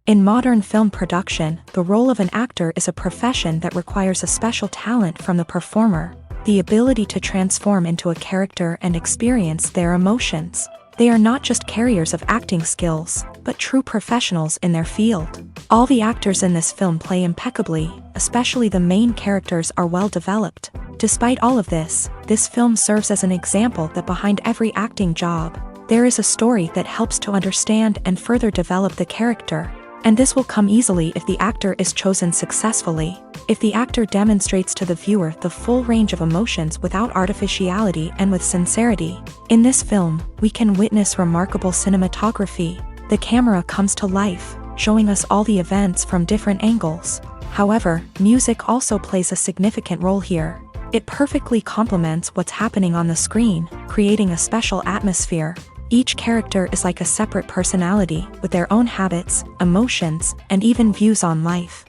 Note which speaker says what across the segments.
Speaker 1: In modern film production, the role of an actor is a profession that requires a special talent from the performer, the ability to transform into a character and experience their emotions. They are not just carriers of acting skills, but true professionals in their field. All the actors in this film play impeccably, especially the main characters are well developed. Despite all of this film serves as an example that behind every acting job, there is a story that helps to understand and further develop the character. And this will come easily if the actor is chosen successfully. If the actor demonstrates to the viewer the full range of emotions without artificiality and with sincerity. In this film, we can witness remarkable cinematography. The camera comes to life, showing us all the events from different angles. However, music also plays a significant role here. It perfectly complements what's happening on the screen, creating a special atmosphere. Each character is like a separate personality, with their own habits, emotions, and even views on life.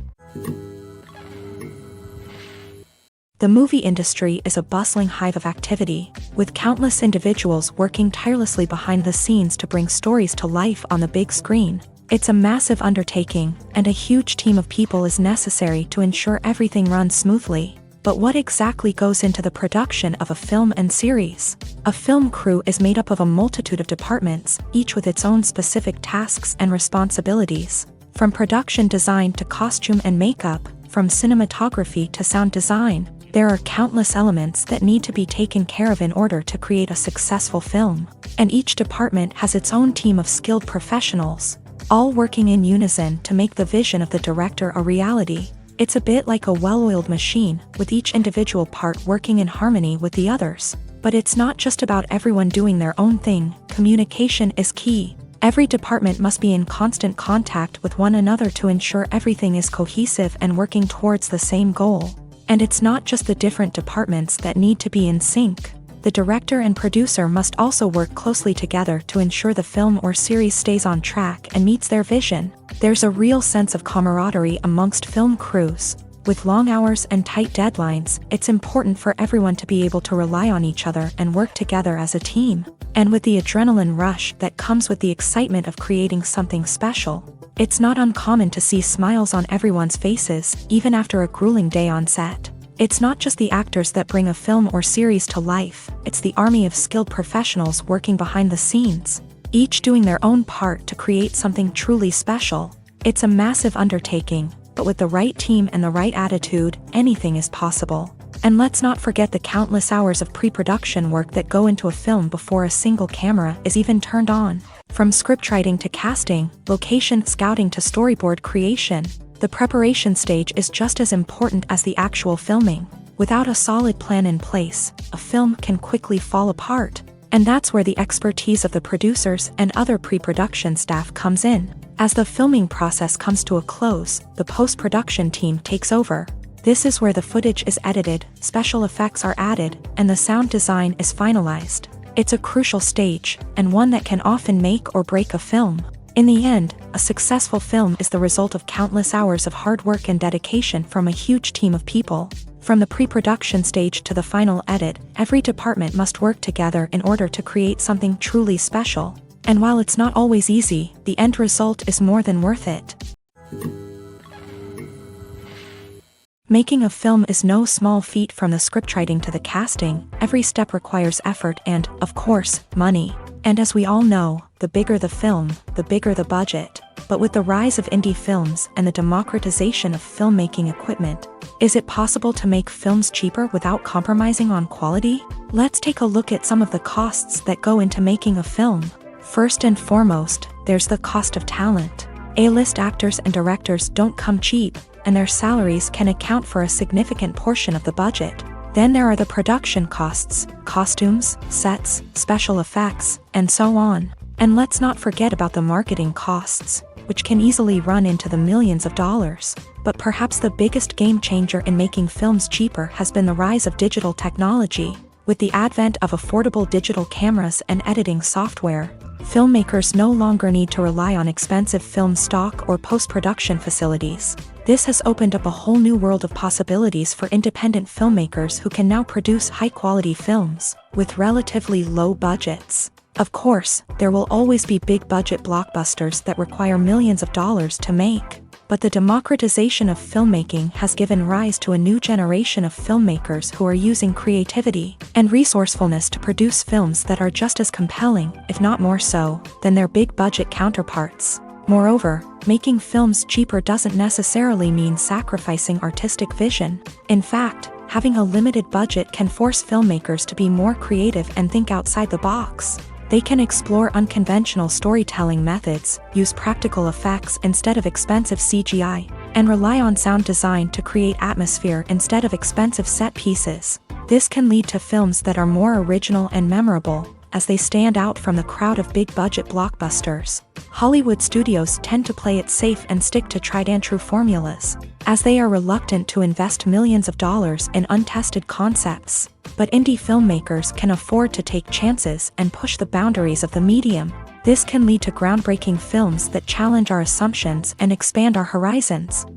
Speaker 1: The movie industry is a bustling hive of activity, with countless individuals working tirelessly behind the scenes to bring stories to life on the big screen. It's a massive undertaking, and a huge team of people is necessary to ensure everything runs smoothly. But what exactly goes into the production of a film and series? A film crew is made up of a multitude of departments, each with its own specific tasks and responsibilities. From production design to costume and makeup, from cinematography to sound design, there are countless elements that need to be taken care of in order to create a successful film. And each department has its own team of skilled professionals, all working in unison to make the vision of the director a reality. It's a bit like a well-oiled machine, with each individual part working in harmony with the others. But it's not just about everyone doing their own thing. Communication is key. Every department must be in constant contact with one another to ensure everything is cohesive and working towards the same goal. And it's not just the different departments that need to be in sync. The director and producer must also work closely together to ensure the film or series stays on track and meets their vision. There's a real sense of camaraderie amongst film crews. With long hours and tight deadlines, it's important for everyone to be able to rely on each other and work together as a team. And with the adrenaline rush that comes with the excitement of creating something special, it's not uncommon to see smiles on everyone's faces, even after a grueling day on set. It's not just the actors that bring a film or series to life, it's the army of skilled professionals working behind the scenes, each doing their own part to create something truly special. It's a massive undertaking, but with the right team and the right attitude, anything is possible. And let's not forget the countless hours of pre-production work that go into a film before a single camera is even turned on. From scriptwriting to casting, location scouting to storyboard creation, the preparation stage is just as important as the actual filming. Without a solid plan in place, a film can quickly fall apart. And that's where the expertise of the producers and other pre-production staff comes in. As the filming process comes to a close, the post-production team takes over. This is where the footage is edited, special effects are added, and the sound design is finalized. It's a crucial stage, and one that can often make or break a film. In the end, a successful film is the result of countless hours of hard work and dedication from a huge team of people. From the pre-production stage to the final edit, every department must work together in order to create something truly special. And while it's not always easy, the end result is more than worth it. Making a film is no small feat. From the scriptwriting to the casting, every step requires effort and, of course, money. And as we all know, the bigger the film, the bigger the budget. But with the rise of indie films and the democratization of filmmaking equipment, is it possible to make films cheaper without compromising on quality? Let's take a look at some of the costs that go into making a film. First and foremost, there's the cost of talent. A-list actors and directors don't come cheap, and their salaries can account for a significant portion of the budget. Then there are the production costs, costumes, sets, special effects, and so on. And let's not forget about the marketing costs, which can easily run into the millions of dollars. But perhaps the biggest game changer in making films cheaper has been the rise of digital technology. With the advent of affordable digital cameras and editing software, filmmakers no longer need to rely on expensive film stock or post-production facilities. This has opened up a whole new world of possibilities for independent filmmakers who can now produce high-quality films with relatively low budgets. Of course, there will always be big-budget blockbusters that require millions of dollars to make. But the democratization of filmmaking has given rise to a new generation of filmmakers who are using creativity and resourcefulness to produce films that are just as compelling, if not more so, than their big-budget counterparts. Moreover, making films cheaper doesn't necessarily mean sacrificing artistic vision. In fact, having a limited budget can force filmmakers to be more creative and think outside the box. They can explore unconventional storytelling methods, use practical effects instead of expensive CGI, and rely on sound design to create atmosphere instead of expensive set pieces. This can lead to films that are more original and memorable, as they stand out from the crowd of big-budget blockbusters. Hollywood studios tend to play it safe and stick to tried-and-true formulas, as they are reluctant to invest millions of dollars in untested concepts. But indie filmmakers can afford to take chances and push the boundaries of the medium. This can lead to groundbreaking films that challenge our assumptions and expand our horizons.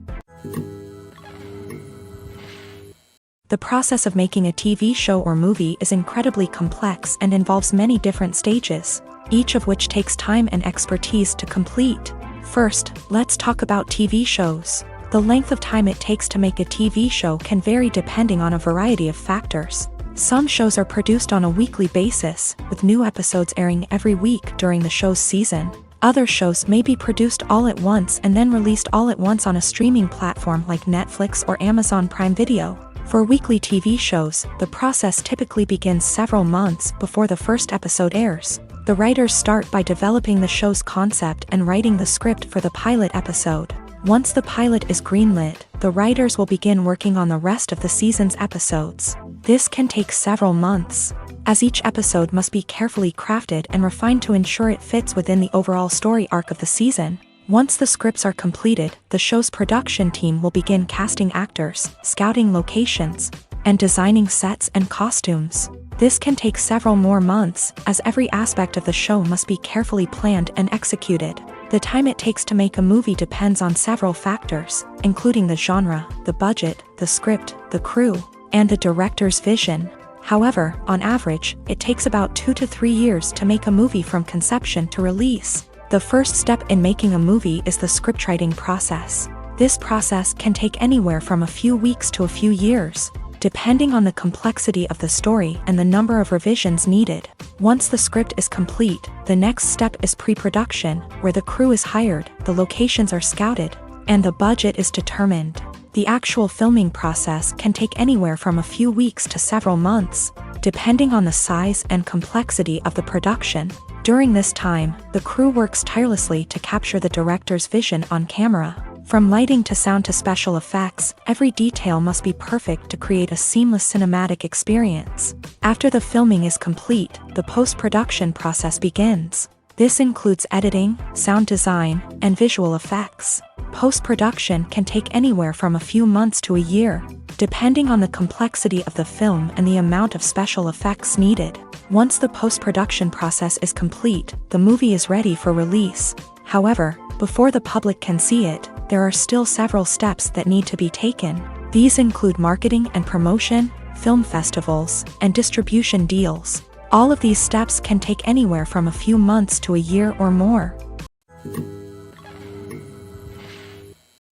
Speaker 1: The process of making a TV show or movie is incredibly complex and involves many different stages, each of which takes time and expertise to complete. First, let's talk about TV shows. The length of time it takes to make a TV show can vary depending on a variety of factors. Some shows are produced on a weekly basis, with new episodes airing every week during the show's season. Other shows may be produced all at once and then released all at once on a streaming platform like Netflix or Amazon Prime Video. For weekly TV shows, the process typically begins several months before the first episode airs. The writers start by developing the show's concept and writing the script for the pilot episode. Once the pilot is greenlit, the writers will begin working on the rest of the season's episodes. This can take several months, as each episode must be carefully crafted and refined to ensure it fits within the overall story arc of the season. Once the scripts are completed, the show's production team will begin casting actors, scouting locations, and designing sets and costumes. This can take several more months, as every aspect of the show must be carefully planned and executed. The time it takes to make a movie depends on several factors, including the genre, the budget, the script, the crew, and the director's vision. However, on average, it takes about 2 to 3 years to make a movie from conception to release. The first step in making a movie is the scriptwriting process. This process can take anywhere from a few weeks to a few years, depending on the complexity of the story and the number of revisions needed. Once the script is complete, the next step is pre-production, where the crew is hired, the locations are scouted, and the budget is determined. The actual filming process can take anywhere from a few weeks to several months, depending on the size and complexity of the production. During this time, the crew works tirelessly to capture the director's vision on camera. From lighting to sound to special effects, every detail must be perfect to create a seamless cinematic experience. After the filming is complete, the post-production process begins. This includes editing, sound design, and visual effects. Post-production can take anywhere from a few months to a year, depending on the complexity of the film and the amount of special effects needed. Once the post-production process is complete, the movie is ready for release. However, before the public can see it, there are still several steps that need to be taken. These include marketing and promotion, film festivals, and distribution deals. All of these steps can take anywhere from a few months to a year or more.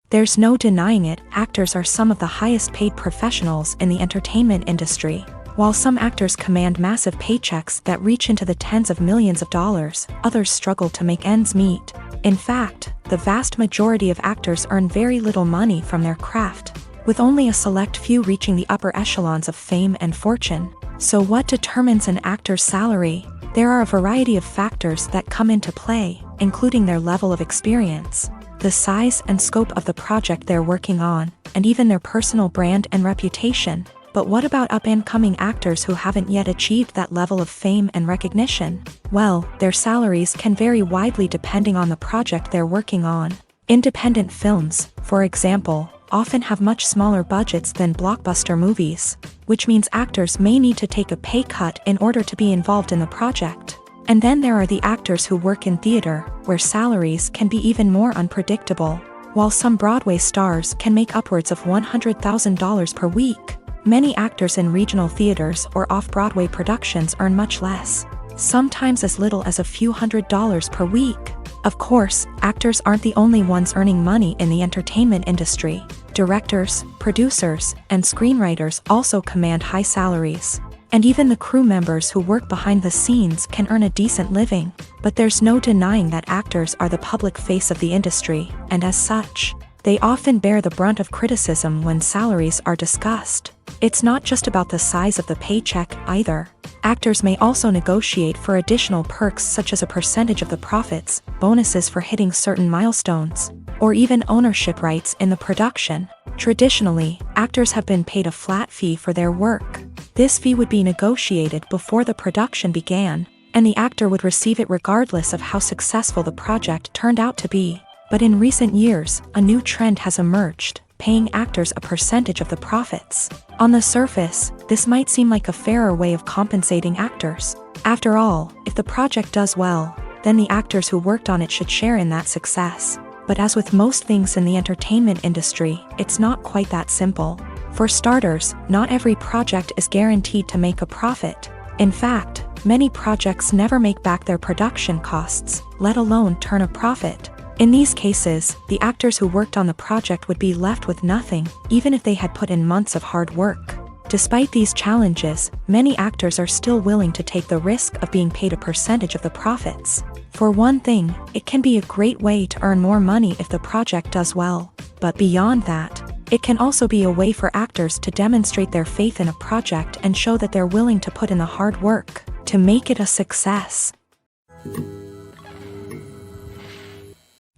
Speaker 1: There's no denying it, actors are some of the highest paid professionals in the entertainment industry. While some actors command massive paychecks that reach into the tens of millions of dollars, others struggle to make ends meet. In fact, the vast majority of actors earn very little money from their craft, with only a select few reaching the upper echelons of fame and fortune. So what determines an actor's salary? There are a variety of factors that come into play, including their level of experience, the size and scope of the project they're working on, and even their personal brand and reputation. But what about up-and-coming actors who haven't yet achieved that level of fame and recognition? Well, their salaries can vary widely depending on the project they're working on. Independent films, for example, often have much smaller budgets than blockbuster movies, which means actors may need to take a pay cut in order to be involved in the project. And then there are the actors who work in theater, where salaries can be even more unpredictable. While some Broadway stars can make upwards of $100,000 per week, many actors in regional theaters or off-Broadway productions earn much less. sometimes as little as a few $100s per week. Of course, actors aren't the only ones earning money in the entertainment industry. Directors, producers, and screenwriters also command high salaries. And even the crew members who work behind the scenes can earn a decent living. But there's no denying that actors are the public face of the industry, and as such, they often bear the brunt of criticism when salaries are discussed. It's not just about the size of the paycheck, either. Actors may also negotiate for additional perks such as a percentage of the profits, bonuses for hitting certain milestones, or even ownership rights in the production. Traditionally, actors have been paid a flat fee for their work. This fee would be negotiated before the production began, and the actor would receive it regardless of how successful the project turned out to be. But in recent years, a new trend has emerged, paying actors a percentage of the profits. On the surface, this might seem like a fairer way of compensating actors. After all, if the project does well, then the actors who worked on it should share in that success. But as with most things in the entertainment industry, it's not quite that simple. For starters, not every project is guaranteed to make a profit. In fact, many projects never make back their production costs, let alone turn a profit. In these cases, the actors who worked on the project would be left with nothing, even if they had put in months of hard work. Despite these challenges, many actors are still willing to take the risk of being paid a percentage of the profits. For one thing, it can be a great way to earn more money if the project does well. But beyond that, it can also be a way for actors to demonstrate their faith in a project and show that they're willing to put in the hard work to make it a success.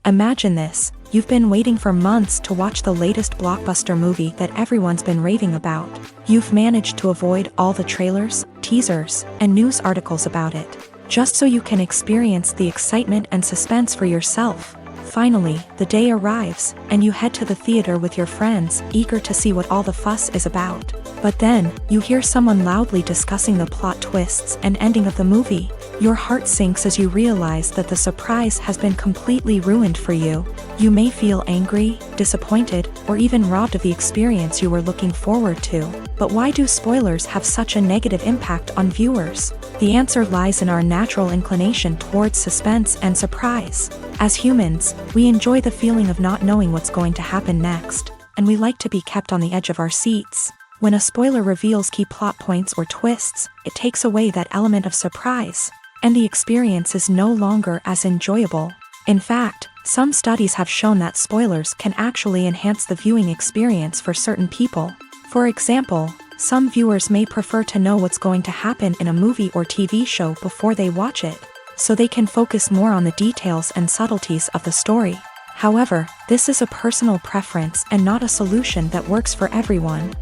Speaker 1: Imagine this: you've been waiting for months to watch the latest blockbuster movie that everyone's been raving about. You've managed to avoid all the trailers, teasers, and news articles about it, just so you can experience the excitement and suspense for yourself. Finally, the day arrives, and you head to the theater with your friends, eager to see what all the fuss is about. But then, you hear someone loudly discussing the plot twists and ending of the movie. Your heart sinks as you realize that the surprise has been completely ruined for you. You may feel angry, disappointed, or even robbed of the experience you were looking forward to. But why do spoilers have such a negative impact on viewers? The answer lies in our natural inclination towards suspense and surprise. As humans, we enjoy the feeling of not knowing what's going to happen next, and we like to be kept on the edge of our seats. When a spoiler reveals key plot points or twists, it takes away that element of surprise, and the experience is no longer as enjoyable. In fact, some studies have shown that spoilers can actually enhance the viewing experience for certain people. For example, some viewers may prefer to know what's going to happen in a movie or TV show before they watch it, so they can focus more on the details and subtleties of the story. However, this is a personal preference and not a solution that works for everyone.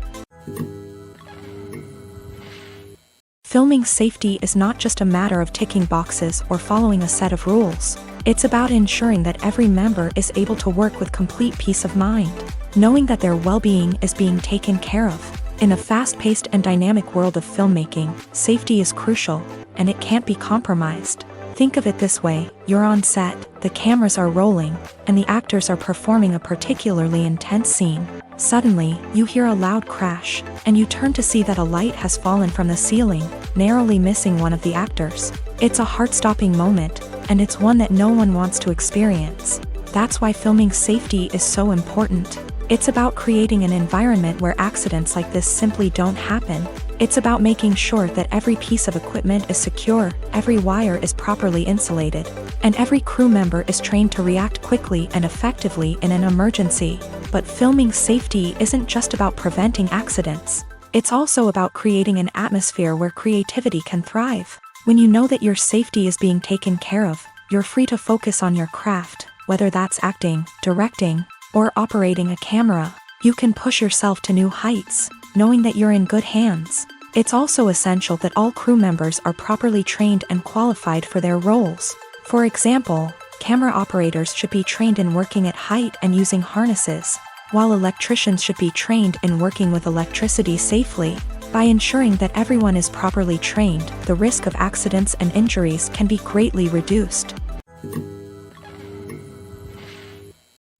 Speaker 1: Filming safety is not just a matter of ticking boxes or following a set of rules. It's about ensuring that every member is able to work with complete peace of mind, knowing that their well-being is being taken care of. In a fast-paced and dynamic world of filmmaking, safety is crucial, and it can't be compromised. Think of it this way: you're on set, the cameras are rolling, and the actors are performing a particularly intense scene. Suddenly, you hear a loud crash, and you turn to see that a light has fallen from the ceiling, narrowly missing one of the actors. It's a heart-stopping moment, and it's one that no one wants to experience. That's why filming safety is so important. It's about creating an environment where accidents like this simply don't happen. It's about making sure that every piece of equipment is secure, every wire is properly insulated, and every crew member is trained to react quickly and effectively in an emergency. But filming safety isn't just about preventing accidents. It's also about creating an atmosphere where creativity can thrive. When you know that your safety is being taken care of, you're free to focus on your craft, whether that's acting, directing, or operating a camera. You can push yourself to new heights, knowing that you're in good hands. It's also essential that all crew members are properly trained and qualified for their roles. For example, camera operators should be trained in working at height and using harnesses, while electricians should be trained in working with electricity safely. By ensuring that everyone is properly trained, the risk of accidents and injuries can be greatly reduced.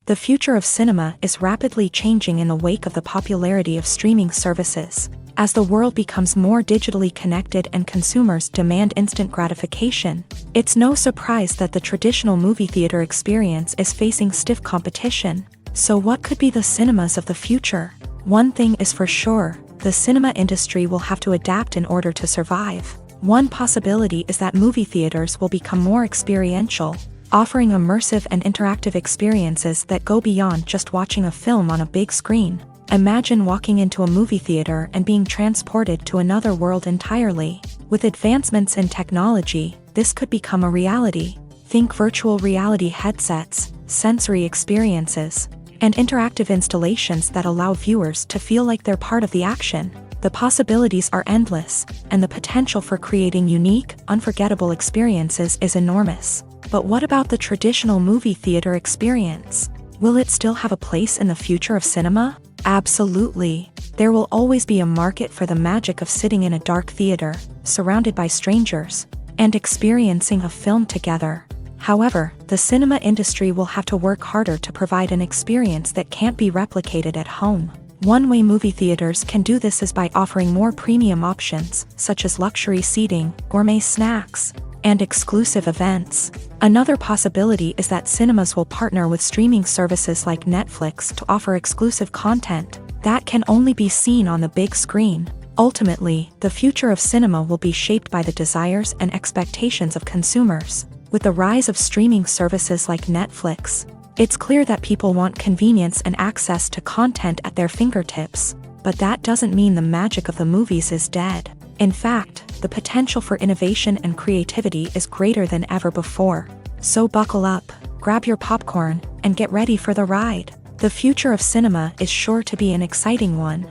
Speaker 1: The future of cinema is rapidly changing in the wake of the popularity of streaming services. As the world becomes more digitally connected and consumers demand instant gratification, it's no surprise that the traditional movie theater experience is facing stiff competition. So what could be the cinemas of the future? One thing is for sure, the cinema industry will have to adapt in order to survive. One possibility is that movie theaters will become more experiential, offering immersive and interactive experiences that go beyond just watching a film on a big screen. Imagine walking into a movie theater and being transported to another world entirely. With advancements in technology, this could become a reality. Think virtual reality headsets, sensory experiences, and interactive installations that allow viewers to feel like they're part of the action. The possibilities are endless, and the potential for creating unique, unforgettable experiences is enormous. But what about the traditional movie theater experience? Will it still have a place in the future of cinema? Absolutely. There will always be a market for the magic of sitting in a dark theater, surrounded by strangers, and experiencing a film together. However, the cinema industry will have to work harder to provide an experience that can't be replicated at home. One way movie theaters can do this is by offering more premium options, such as luxury seating, gourmet snacks, and exclusive events. Another possibility is that cinemas will partner with streaming services like Netflix to offer exclusive content that can only be seen on the big screen. Ultimately, the future of cinema will be shaped by the desires and expectations of consumers. With the rise of streaming services like Netflix, it's clear that people want convenience and access to content at their fingertips. But that doesn't mean the magic of the movies is dead. In fact, the potential for innovation and creativity is greater than ever before. So buckle up, grab your popcorn, and get ready for the ride. The future of cinema is sure to be an exciting one.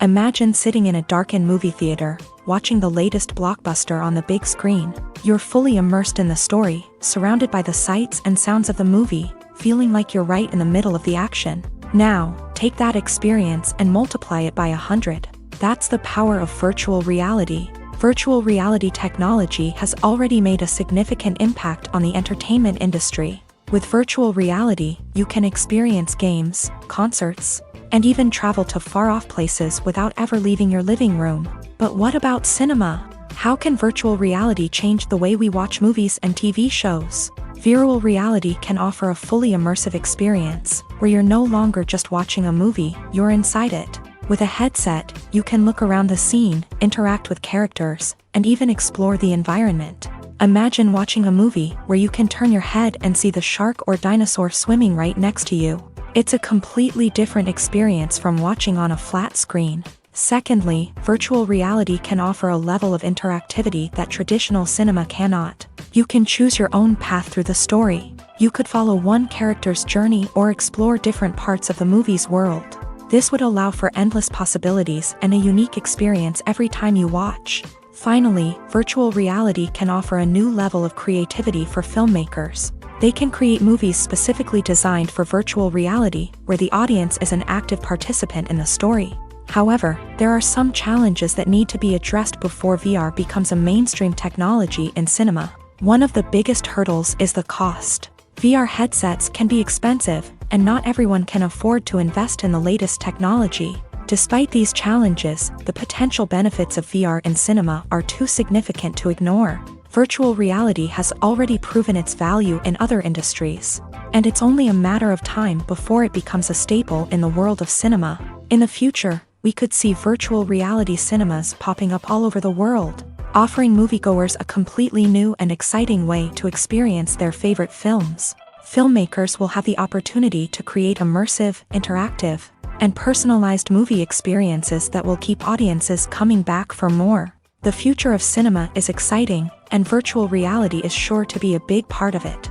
Speaker 1: Imagine sitting in a darkened movie theater, watching the latest blockbuster on the big screen. You're fully immersed in the story, surrounded by the sights and sounds of the movie, feeling like you're right in the middle of the action. Now, take that experience and multiply it by 100. That's the power of virtual reality. Virtual reality technology has already made a significant impact on the entertainment industry. With virtual reality, you can experience games, concerts, and even travel to far-off places without ever leaving your living room. But what about cinema? How can virtual reality change the way we watch movies and TV shows? Virtual reality can offer a fully immersive experience, where you're no longer just watching a movie, you're inside it. With a headset, you can look around the scene, interact with characters, and even explore the environment. Imagine watching a movie where you can turn your head and see the shark or dinosaur swimming right next to you. It's a completely different experience from watching on a flat screen. Secondly, virtual reality can offer a level of interactivity that traditional cinema cannot. You can choose your own path through the story. You could follow one character's journey or explore different parts of the movie's world. This would allow for endless possibilities and a unique experience every time you watch. Finally, virtual reality can offer a new level of creativity for filmmakers. They can create movies specifically designed for virtual reality, where the audience is an active participant in the story. However, there are some challenges that need to be addressed before VR becomes a mainstream technology in cinema. One of the biggest hurdles is the cost. VR headsets can be expensive, and not everyone can afford to invest in the latest technology. Despite these challenges, the potential benefits of VR in cinema are too significant to ignore. Virtual reality has already proven its value in other industries, and it's only a matter of time before it becomes a staple in the world of cinema. In the future, we could see virtual reality cinemas popping up all over the world, offering moviegoers a completely new and exciting way to experience their favorite films. Filmmakers will have the opportunity to create immersive, interactive, and personalized movie experiences that will keep audiences coming back for more. The future of cinema is exciting, and virtual reality is sure to be a big part of it.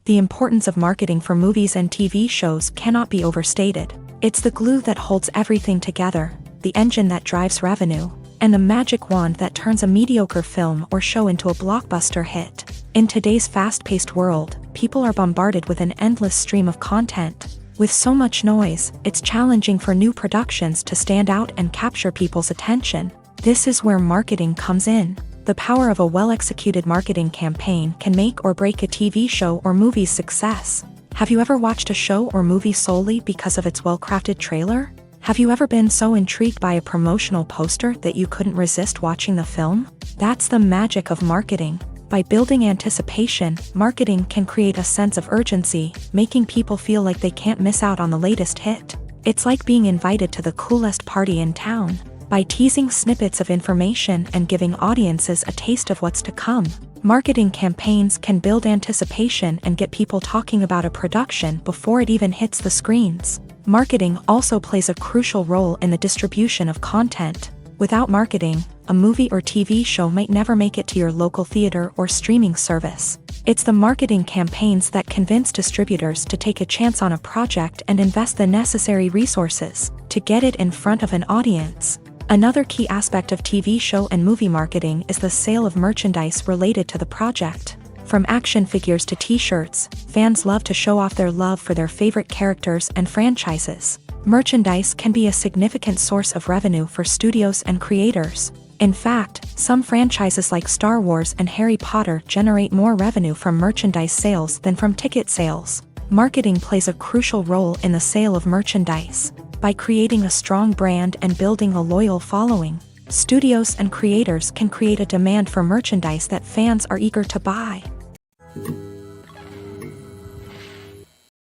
Speaker 1: The importance of marketing for movies and TV shows cannot be overstated. It's the glue that holds everything together, the engine that drives revenue, and the magic wand that turns a mediocre film or show into a blockbuster hit. In today's fast-paced world, people are bombarded with an endless stream of content. With so much noise, it's challenging for new productions to stand out and capture people's attention. This is where marketing comes in. The power of a well-executed marketing campaign can make or break a TV show or movie's success. Have you ever watched a show or movie solely because of its well-crafted trailer? Have you ever been so intrigued by a promotional poster that you couldn't resist watching the film? That's the magic of marketing. By building anticipation, marketing can create a sense of urgency, making people feel like they can't miss out on the latest hit. It's like being invited to the coolest party in town. By teasing snippets of information and giving audiences a taste of what's to come, marketing campaigns can build anticipation and get people talking about a production before it even hits the screens. Marketing also plays a crucial role in the distribution of content. Without marketing, a movie or TV show might never make it to your local theater or streaming service. It's the marketing campaigns that convince distributors to take a chance on a project and invest the necessary resources to get it in front of an audience. Another key aspect of TV show and movie marketing is the sale of merchandise related to the project. From action figures to t-shirts, fans love to show off their love for their favorite characters and franchises. Merchandise can be a significant source of revenue for studios and creators. In fact, some franchises like Star Wars and Harry Potter generate more revenue from merchandise sales than from ticket sales. Marketing plays a crucial role in the sale of merchandise. By creating a strong brand and building a loyal following, studios and creators can create a demand for merchandise that fans are eager to buy.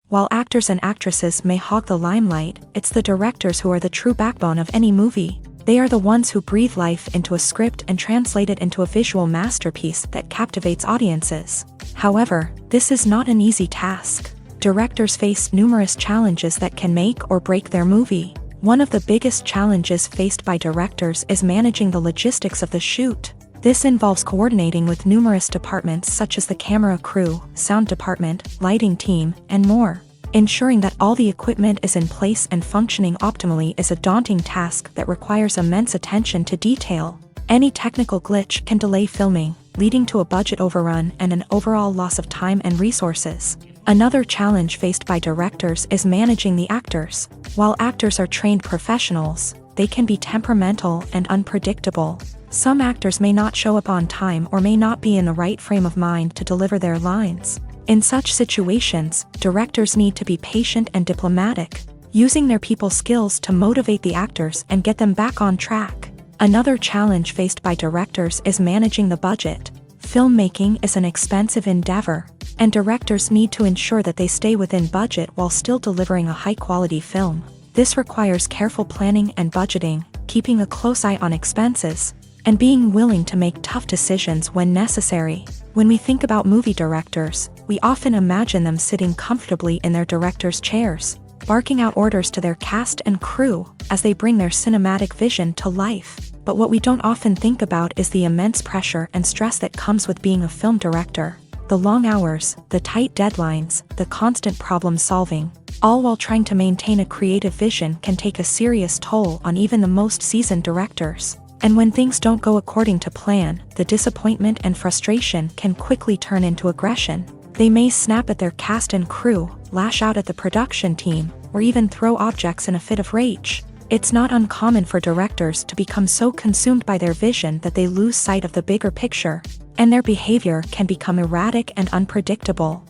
Speaker 1: While actors and actresses may hog the limelight, it's the directors who are the true backbone of any movie. They are the ones who breathe life into a script and translate it into a visual masterpiece that captivates audiences. However, this is not an easy task. Directors face numerous challenges that can make or break their movie. One of the biggest challenges faced by directors is managing the logistics of the shoot. This involves coordinating with numerous departments such as the camera crew, sound department, lighting team, and more. Ensuring that all the equipment is in place and functioning optimally is a daunting task that requires immense attention to detail. Any technical glitch can delay filming, leading to a budget overrun and an overall loss of time and resources. Another challenge faced by directors is managing the actors. While actors are trained professionals, they can be temperamental and unpredictable. Some actors may not show up on time or may not be in the right frame of mind to deliver their lines. In such situations, directors need to be patient and diplomatic, using their people skills to motivate the actors and get them back on track. Another challenge faced by directors is managing the budget. Filmmaking is an expensive endeavor, and directors need to ensure that they stay within budget while still delivering a high-quality film. This requires careful planning and budgeting, keeping a close eye on expenses, and being willing to make tough decisions when necessary. When we think about movie directors, we often imagine them sitting comfortably in their director's chairs, barking out orders to their cast and crew as they bring their cinematic vision to life. But what we don't often think about is the immense pressure and stress that comes with being a film director. The long hours, the tight deadlines, the constant problem solving, all while trying to maintain a creative vision can take a serious toll on even the most seasoned directors. And when things don't go according to plan, the disappointment and frustration can quickly turn into aggression. They may snap at their cast and crew, lash out at the production team, or even throw objects in a fit of rage. It's not uncommon for directors to become so consumed by their vision that they lose sight of the bigger picture, and their behavior can become erratic and unpredictable.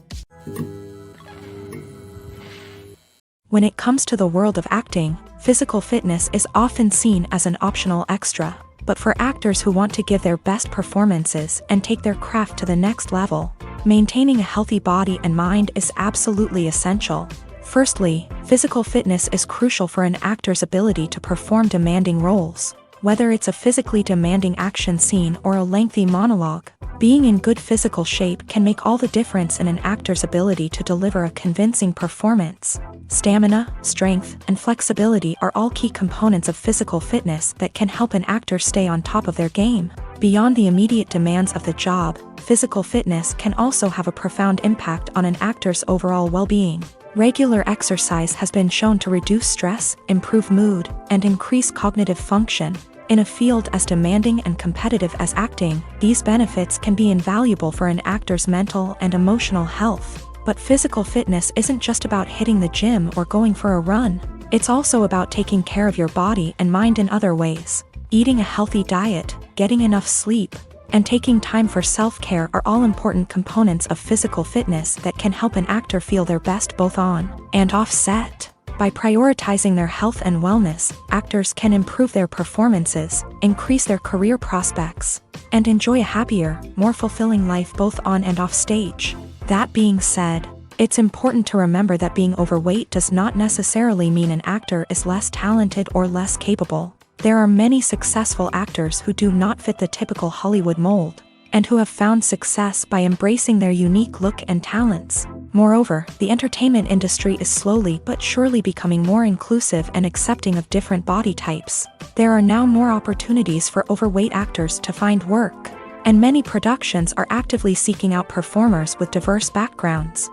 Speaker 1: When it comes to the world of acting, physical fitness is often seen as an optional extra, but for actors who want to give their best performances and take their craft to the next level, maintaining a healthy body and mind is absolutely essential. Firstly, physical fitness is crucial for an actor's ability to perform demanding roles. Whether it's a physically demanding action scene or a lengthy monologue, being in good physical shape can make all the difference in an actor's ability to deliver a convincing performance. Stamina, strength, and flexibility are all key components of physical fitness that can help an actor stay on top of their game. Beyond the immediate demands of the job, physical fitness can also have a profound impact on an actor's overall well-being. Regular exercise has been shown to reduce stress, improve mood, and increase cognitive function. In a field as demanding and competitive as acting, these benefits can be invaluable for an actor's mental and emotional health. But physical fitness isn't just about hitting the gym or going for a run. It's also about taking care of your body and mind in other ways. Eating a healthy diet, getting enough sleep, and taking time for self-care are all important components of physical fitness that can help an actor feel their best both on and off set. By prioritizing their health and wellness, actors can improve their performances, increase their career prospects, and enjoy a happier, more fulfilling life both on and off stage. That being said, it's important to remember that being overweight does not necessarily mean an actor is less talented or less capable. There are many successful actors who do not fit the typical Hollywood mold, and who have found success by embracing their unique look and talents. Moreover, the entertainment industry is slowly but surely becoming more inclusive and accepting of different body types. There are now more opportunities for overweight actors to find work, and many productions are actively seeking out performers with diverse backgrounds.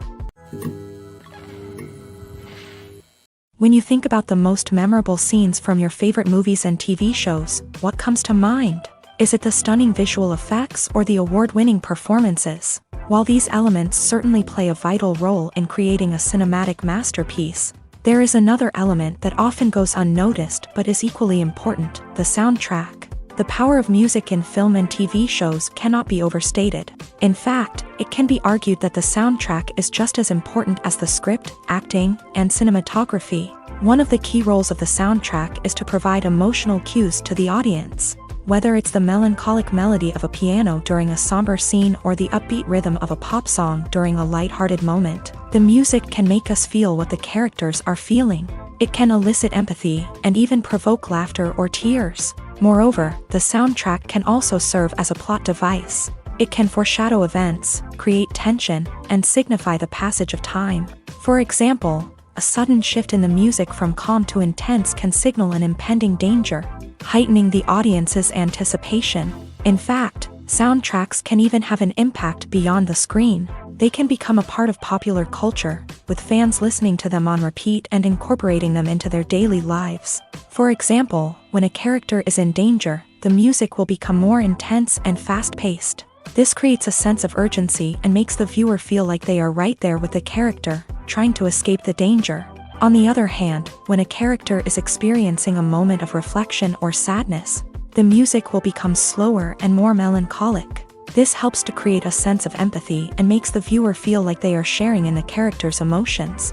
Speaker 1: When you think about the most memorable scenes from your favorite movies and TV shows, what comes to mind? Is it the stunning visual effects or the award-winning performances? While these elements certainly play a vital role in creating a cinematic masterpiece, there is another element that often goes unnoticed but is equally important: the soundtrack. The power of music in film and TV shows cannot be overstated. In fact, it can be argued that the soundtrack is just as important as the script, acting, and cinematography. One of the key roles of the soundtrack is to provide emotional cues to the audience. Whether it's the melancholic melody of a piano during a somber scene or the upbeat rhythm of a pop song during a lighthearted moment, the music can make us feel what the characters are feeling. It can elicit empathy and even provoke laughter or tears. Moreover, the soundtrack can also serve as a plot device. It can foreshadow events, create tension, and signify the passage of time. For example, a sudden shift in the music from calm to intense can signal an impending danger, heightening the audience's anticipation. In fact, soundtracks can even have an impact beyond the screen. They can become a part of popular culture, with fans listening to them on repeat and incorporating them into their daily lives. For example, when a character is in danger, the music will become more intense and fast-paced. This creates a sense of urgency and makes the viewer feel like they are right there with the character, trying to escape the danger. On the other hand, when a character is experiencing a moment of reflection or sadness, the music will become slower and more melancholic. This helps to create a sense of empathy and makes the viewer feel like they are sharing in the character's emotions.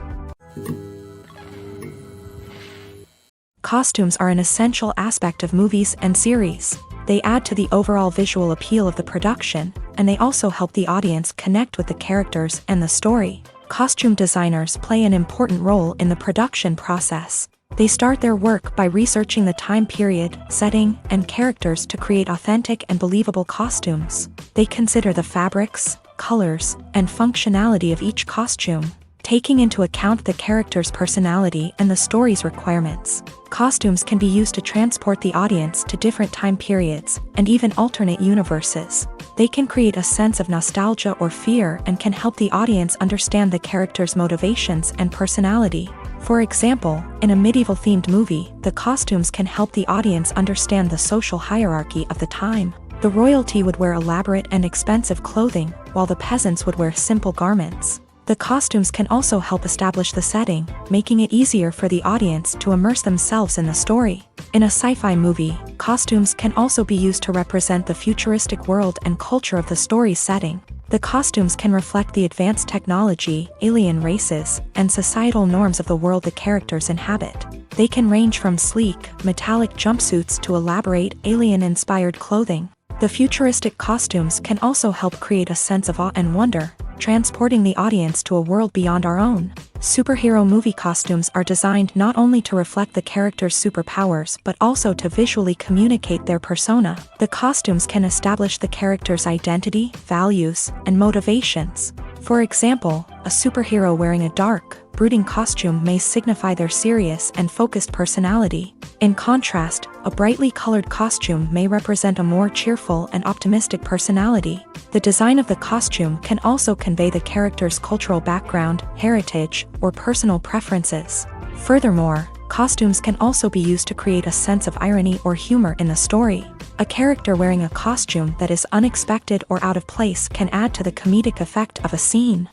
Speaker 1: Costumes are an essential aspect of movies and series. They add to the overall visual appeal of the production, and they also help the audience connect with the characters and the story. Costume designers play an important role in the production process. They start their work by researching the time period, setting, and characters to create authentic and believable costumes. They consider the fabrics, colors, and functionality of each costume, taking into account the character's personality and the story's requirements. Costumes can be used to transport the audience to different time periods and even alternate universes. They can create a sense of nostalgia or fear and can help the audience understand the character's motivations and personality. For example, in a medieval-themed movie, the costumes can help the audience understand the social hierarchy of the time. The royalty would wear elaborate and expensive clothing, while the peasants would wear simple garments. The costumes can also help establish the setting, making it easier for the audience to immerse themselves in the story. In a sci-fi movie, costumes can also be used to represent the futuristic world and culture of the story's setting. The costumes can reflect the advanced technology, alien races, and societal norms of the world the characters inhabit. They can range from sleek, metallic jumpsuits to elaborate, alien-inspired clothing. The futuristic costumes can also help create a sense of awe and wonder, transporting the audience to a world beyond our own. Superhero movie costumes are designed not only to reflect the character's superpowers but also to visually communicate their persona. The costumes can establish the character's identity, values, and motivations. For example, a superhero wearing a dark, brooding costume may signify their serious and focused personality. In contrast, a brightly colored costume may represent a more cheerful and optimistic personality. The design of the costume can also convey the character's cultural background, heritage, or personal preferences. Furthermore, costumes can also be used to create a sense of irony or humor in the story. A character wearing a costume that is unexpected or out of place can add to the comedic effect of a scene.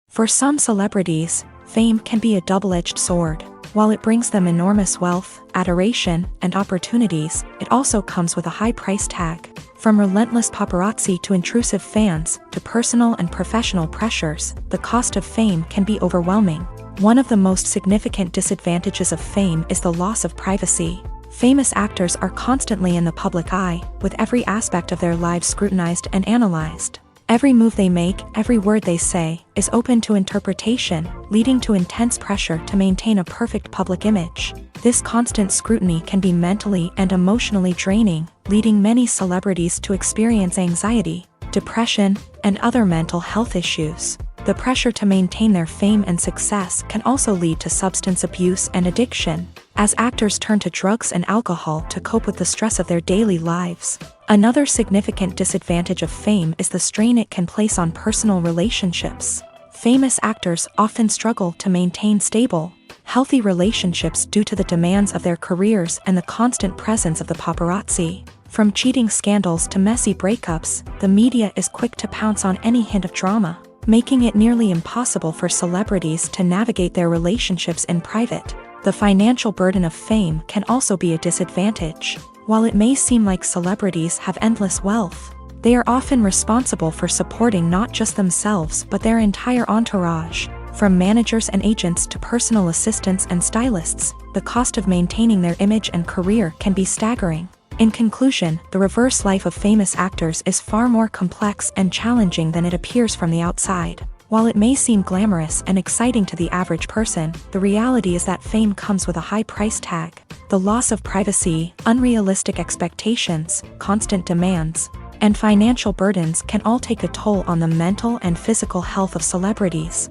Speaker 1: For some celebrities, fame can be a double-edged sword. While it brings them enormous wealth, adoration, and opportunities, it also comes with a high price tag. From relentless paparazzi to intrusive fans, to personal and professional pressures, the cost of fame can be overwhelming. One of the most significant disadvantages of fame is the loss of privacy. Famous actors are constantly in the public eye, with every aspect of their lives scrutinized and analyzed. Every move they make, every word they say, is open to interpretation, leading to intense pressure to maintain a perfect public image. This constant scrutiny can be mentally and emotionally draining, leading many celebrities to experience anxiety, depression, and other mental health issues. The pressure to maintain their fame and success can also lead to substance abuse and addiction, as actors turn to drugs and alcohol to cope with the stress of their daily lives. Another significant disadvantage of fame is the strain it can place on personal relationships. Famous actors often struggle to maintain stable, healthy relationships due to the demands of their careers and the constant presence of the paparazzi. From cheating scandals to messy breakups, the media is quick to pounce on any hint of drama, making it nearly impossible for celebrities to navigate their relationships in private. The financial burden of fame can also be a disadvantage. While it may seem like celebrities have endless wealth, they are often responsible for supporting not just themselves but their entire entourage. From managers and agents to personal assistants and stylists, the cost of maintaining their image and career can be staggering. In conclusion, the reverse life of famous actors is far more complex and challenging than it appears from the outside. While it may seem glamorous and exciting to the average person, the reality is that fame comes with a high price tag. The loss of privacy, unrealistic expectations, constant demands, and financial burdens can all take a toll on the mental and physical health of celebrities.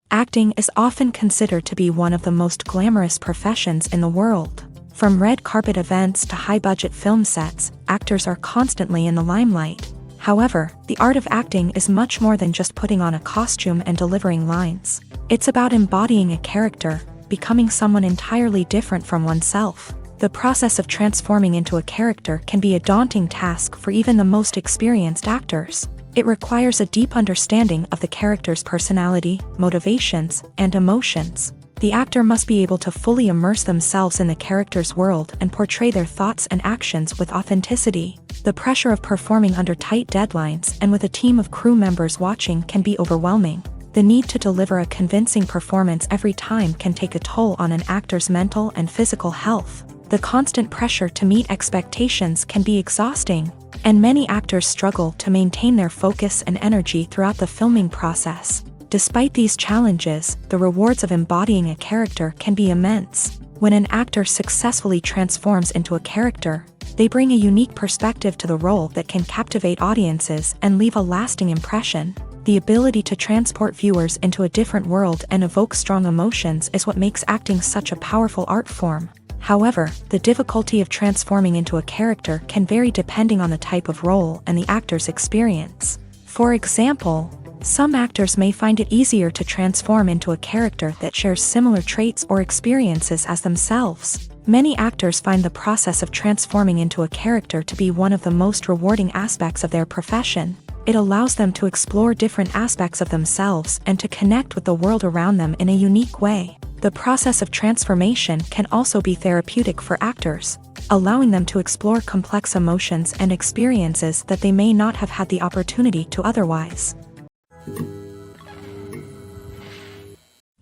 Speaker 1: Acting is often considered to be one of the most glamorous professions in the world. From red carpet events to high-budget film sets, actors are constantly in the limelight. However, the art of acting is much more than just putting on a costume and delivering lines. It's about embodying a character, becoming someone entirely different from oneself. The process of transforming into a character can be a daunting task for even the most experienced actors. It requires a deep understanding of the character's personality, motivations, and emotions. The actor must be able to fully immerse themselves in the character's world and portray their thoughts and actions with authenticity. The pressure of performing under tight deadlines and with a team of crew members watching can be overwhelming. The need to deliver a convincing performance every time can take a toll on an actor's mental and physical health. The constant pressure to meet expectations can be exhausting, and many actors struggle to maintain their focus and energy throughout the filming process. Despite these challenges, the rewards of embodying a character can be immense. When an actor successfully transforms into a character, they bring a unique perspective to the role that can captivate audiences and leave a lasting impression. The ability to transport viewers into a different world and evoke strong emotions is what makes acting such a powerful art form. However, the difficulty of transforming into a character can vary depending on the type of role and the actor's experience. For example, some actors may find it easier to transform into a character that shares similar traits or experiences as themselves. Many actors find the process of transforming into a character to be one of the most rewarding aspects of their profession. It allows them to explore different aspects of themselves and to connect with the world around them in a unique way. The process of transformation can also be therapeutic for actors, allowing them to explore complex emotions and experiences that they may not have had the opportunity to otherwise.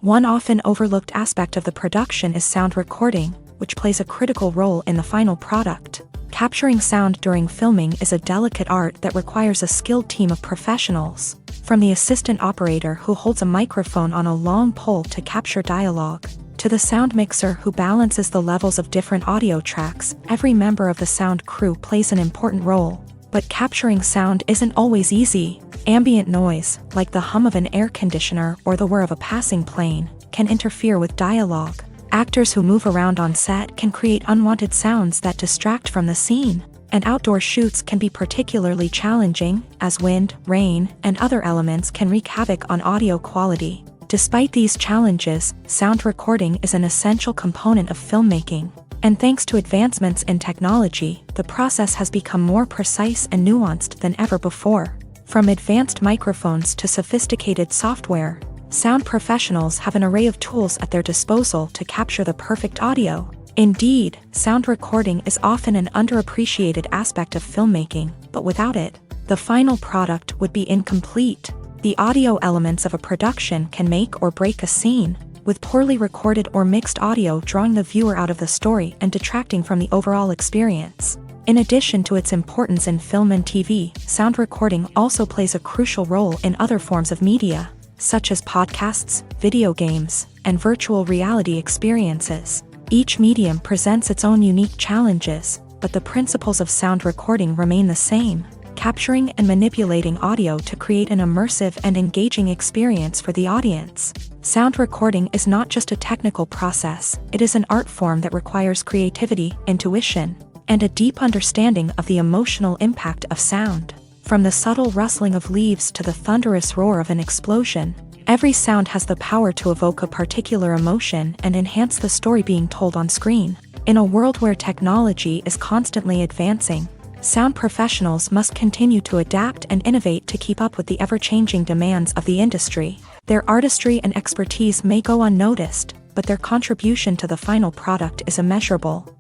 Speaker 1: One often overlooked aspect of the production is sound recording, which plays a critical role in the final product. Capturing sound during filming is a delicate art that requires a skilled team of professionals. From the assistant operator who holds a microphone on a long pole to capture dialogue, to the sound mixer who balances the levels of different audio tracks, every member of the sound crew plays an important role. But capturing sound isn't always easy. Ambient noise, like the hum of an air conditioner or the whir of a passing plane, can interfere with dialogue. Actors who move around on set can create unwanted sounds that distract from the scene. And outdoor shoots can be particularly challenging, as wind, rain, and other elements can wreak havoc on audio quality. Despite these challenges, sound recording is an essential component of filmmaking. And thanks to advancements in technology, the process has become more precise and nuanced than ever before. From advanced microphones to sophisticated software, Sound professionals have an array of tools at their disposal to capture the perfect audio. Indeed, sound recording is often an underappreciated aspect of filmmaking, but without it, the final product would be incomplete. The audio elements of a production can make or break a scene, with poorly recorded or mixed audio drawing the viewer out of the story and detracting from the overall experience. In addition to its importance in film and TV, sound recording also plays a crucial role in other forms of media, such as podcasts, video games, and virtual reality experiences. Each medium presents its own unique challenges, but the principles of sound recording remain the same, capturing and manipulating audio to create an immersive and engaging experience for the audience. Sound recording is not just a technical process, it is an art form that requires creativity, intuition, and a deep understanding of the emotional impact of sound. From the subtle rustling of leaves to the thunderous roar of an explosion, every sound has the power to evoke a particular emotion and enhance the story being told on screen. In a world where technology is constantly advancing, sound professionals must continue to adapt and innovate to keep up with the ever-changing demands of the industry. Their artistry and expertise may go unnoticed, but their contribution to the final product is immeasurable.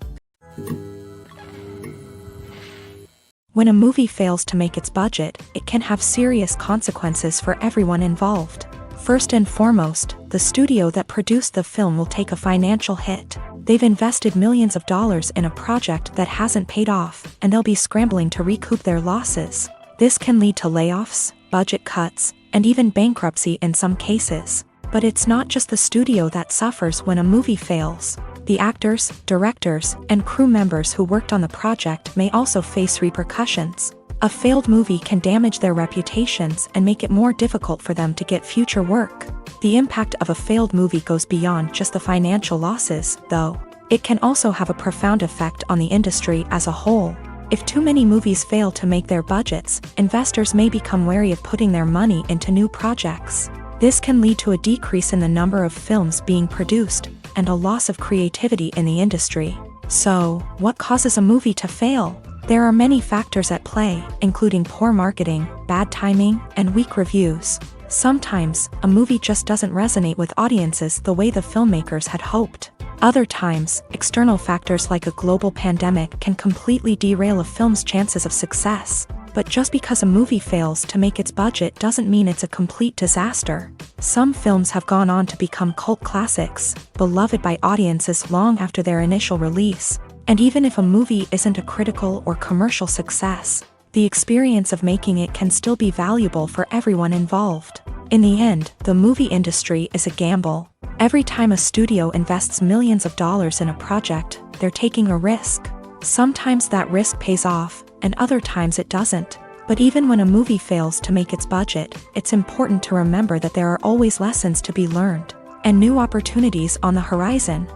Speaker 1: When a movie fails to make its budget, it can have serious consequences for everyone involved. First and foremost, the studio that produced the film will take a financial hit. They've invested millions of dollars in a project that hasn't paid off, and they'll be scrambling to recoup their losses. This can lead to layoffs, budget cuts, and even bankruptcy in some cases. But it's not just the studio that suffers when a movie fails. The actors, directors, and crew members who worked on the project may also face repercussions. A failed movie can damage their reputations and make it more difficult for them to get future work. The impact of a failed movie goes beyond just the financial losses, though. It can also have a profound effect on the industry as a whole. If too many movies fail to make their budgets, investors may become wary of putting their money into new projects. This can lead to a decrease in the number of films being produced, and a loss of creativity in the industry. So, what causes a movie to fail? There are many factors at play, including poor marketing, bad timing, and weak reviews. Sometimes, a movie just doesn't resonate with audiences the way the filmmakers had hoped. Other times, external factors like a global pandemic can completely derail a film's chances of success. But just because a movie fails to make its budget doesn't mean it's a complete disaster. Some films have gone on to become cult classics, beloved by audiences long after their initial release. And even if a movie isn't a critical or commercial success, the experience of making it can still be valuable for everyone involved. In the end, the movie industry is a gamble. Every time a studio invests millions of dollars in a project, they're taking a risk. Sometimes that risk pays off, and other times it doesn't. But even when a movie fails to make its budget, it's important to remember that there are always lessons to be learned, and new opportunities on the horizon.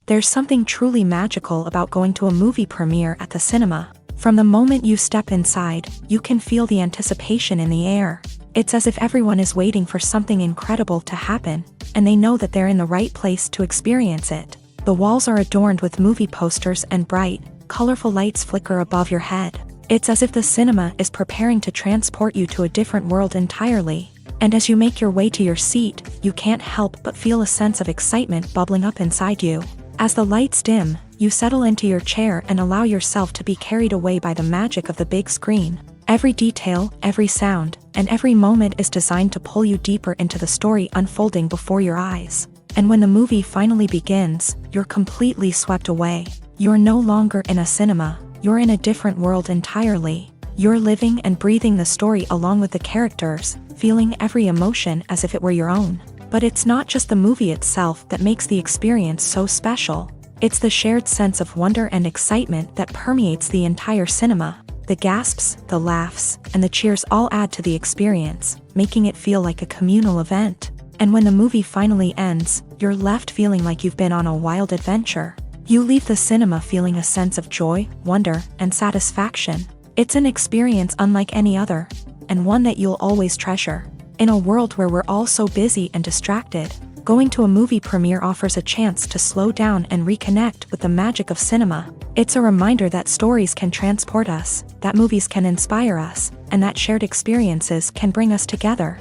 Speaker 1: There's something truly magical about going to a movie premiere at the cinema. From the moment you step inside, you can feel the anticipation in the air. It's as if everyone is waiting for something incredible to happen, and they know that they're in the right place to experience it. The walls are adorned with movie posters and bright, colorful lights flicker above your head. It's as if the cinema is preparing to transport you to a different world entirely. And as you make your way to your seat, you can't help but feel a sense of excitement bubbling up inside you. As the lights dim, you settle into your chair and allow yourself to be carried away by the magic of the big screen. Every detail, every sound, and every moment is designed to pull you deeper into the story unfolding before your eyes. And when the movie finally begins, you're completely swept away. You're no longer in a cinema, you're in a different world entirely. You're living and breathing the story along with the characters, feeling every emotion as if it were your own. But it's not just the movie itself that makes the experience so special. It's the shared sense of wonder and excitement that permeates the entire cinema. The gasps, the laughs, and the cheers all add to the experience, making it feel like a communal event. And when the movie finally ends, you're left feeling like you've been on a wild adventure. You leave the cinema feeling a sense of joy, wonder, and satisfaction. It's an experience unlike any other, and one that you'll always treasure. In a world where we're all so busy and distracted, Going to a movie premiere offers a chance to slow down and reconnect with the magic of cinema. It's a reminder that stories can transport us, that movies can inspire us, and that shared experiences can bring us together.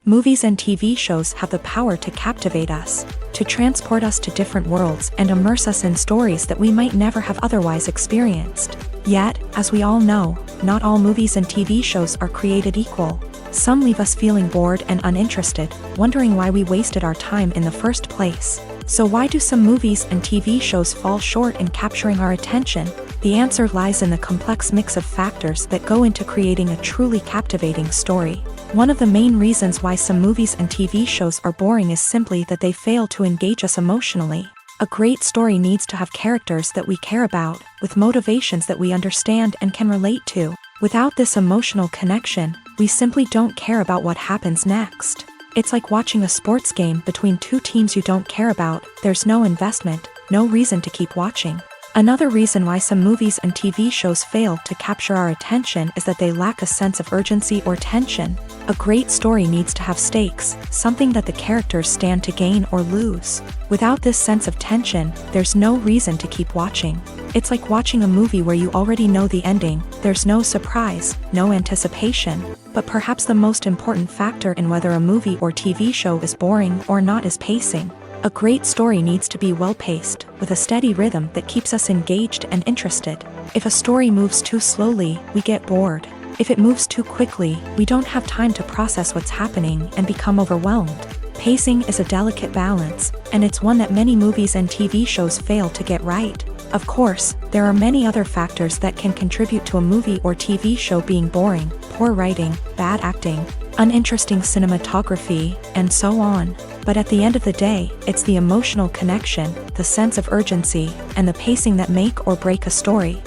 Speaker 1: Movies and TV shows have the power to captivate us, to transport us to different worlds and immerse us in stories that we might never have otherwise experienced. Yet, as we all know, not all movies and TV shows are created equal. Some leave us feeling bored and uninterested, wondering why we wasted our time in the first place. So why do some movies and TV shows fall short in capturing our attention? The answer lies in the complex mix of factors that go into creating a truly captivating story. One of the main reasons why some movies and TV shows are boring is simply that they fail to engage us emotionally. A great story needs to have characters that we care about, with motivations that we understand and can relate to. Without this emotional connection, we simply don't care about what happens next. It's like watching a sports game between two teams you don't care about. There's no investment, no reason to keep watching. Another reason why some movies and TV shows fail to capture our attention is that they lack a sense of urgency or tension. A great story needs to have stakes, something that the characters stand to gain or lose. Without this sense of tension, there's no reason to keep watching. It's like watching a movie where you already know the ending. There's no surprise, no anticipation. But perhaps the most important factor in whether a movie or TV show is boring or not is pacing. A great story needs to be well-paced, with a steady rhythm that keeps us engaged and interested. If a story moves too slowly, we get bored. If it moves too quickly, we don't have time to process what's happening and become overwhelmed. Pacing is a delicate balance, and it's one that many movies and TV shows fail to get right. Of course, there are many other factors that can contribute to a movie or TV show being boring: poor writing, bad acting, uninteresting cinematography, and so on. But at the end of the day, it's the emotional connection, the sense of urgency, and the pacing that make or break a story.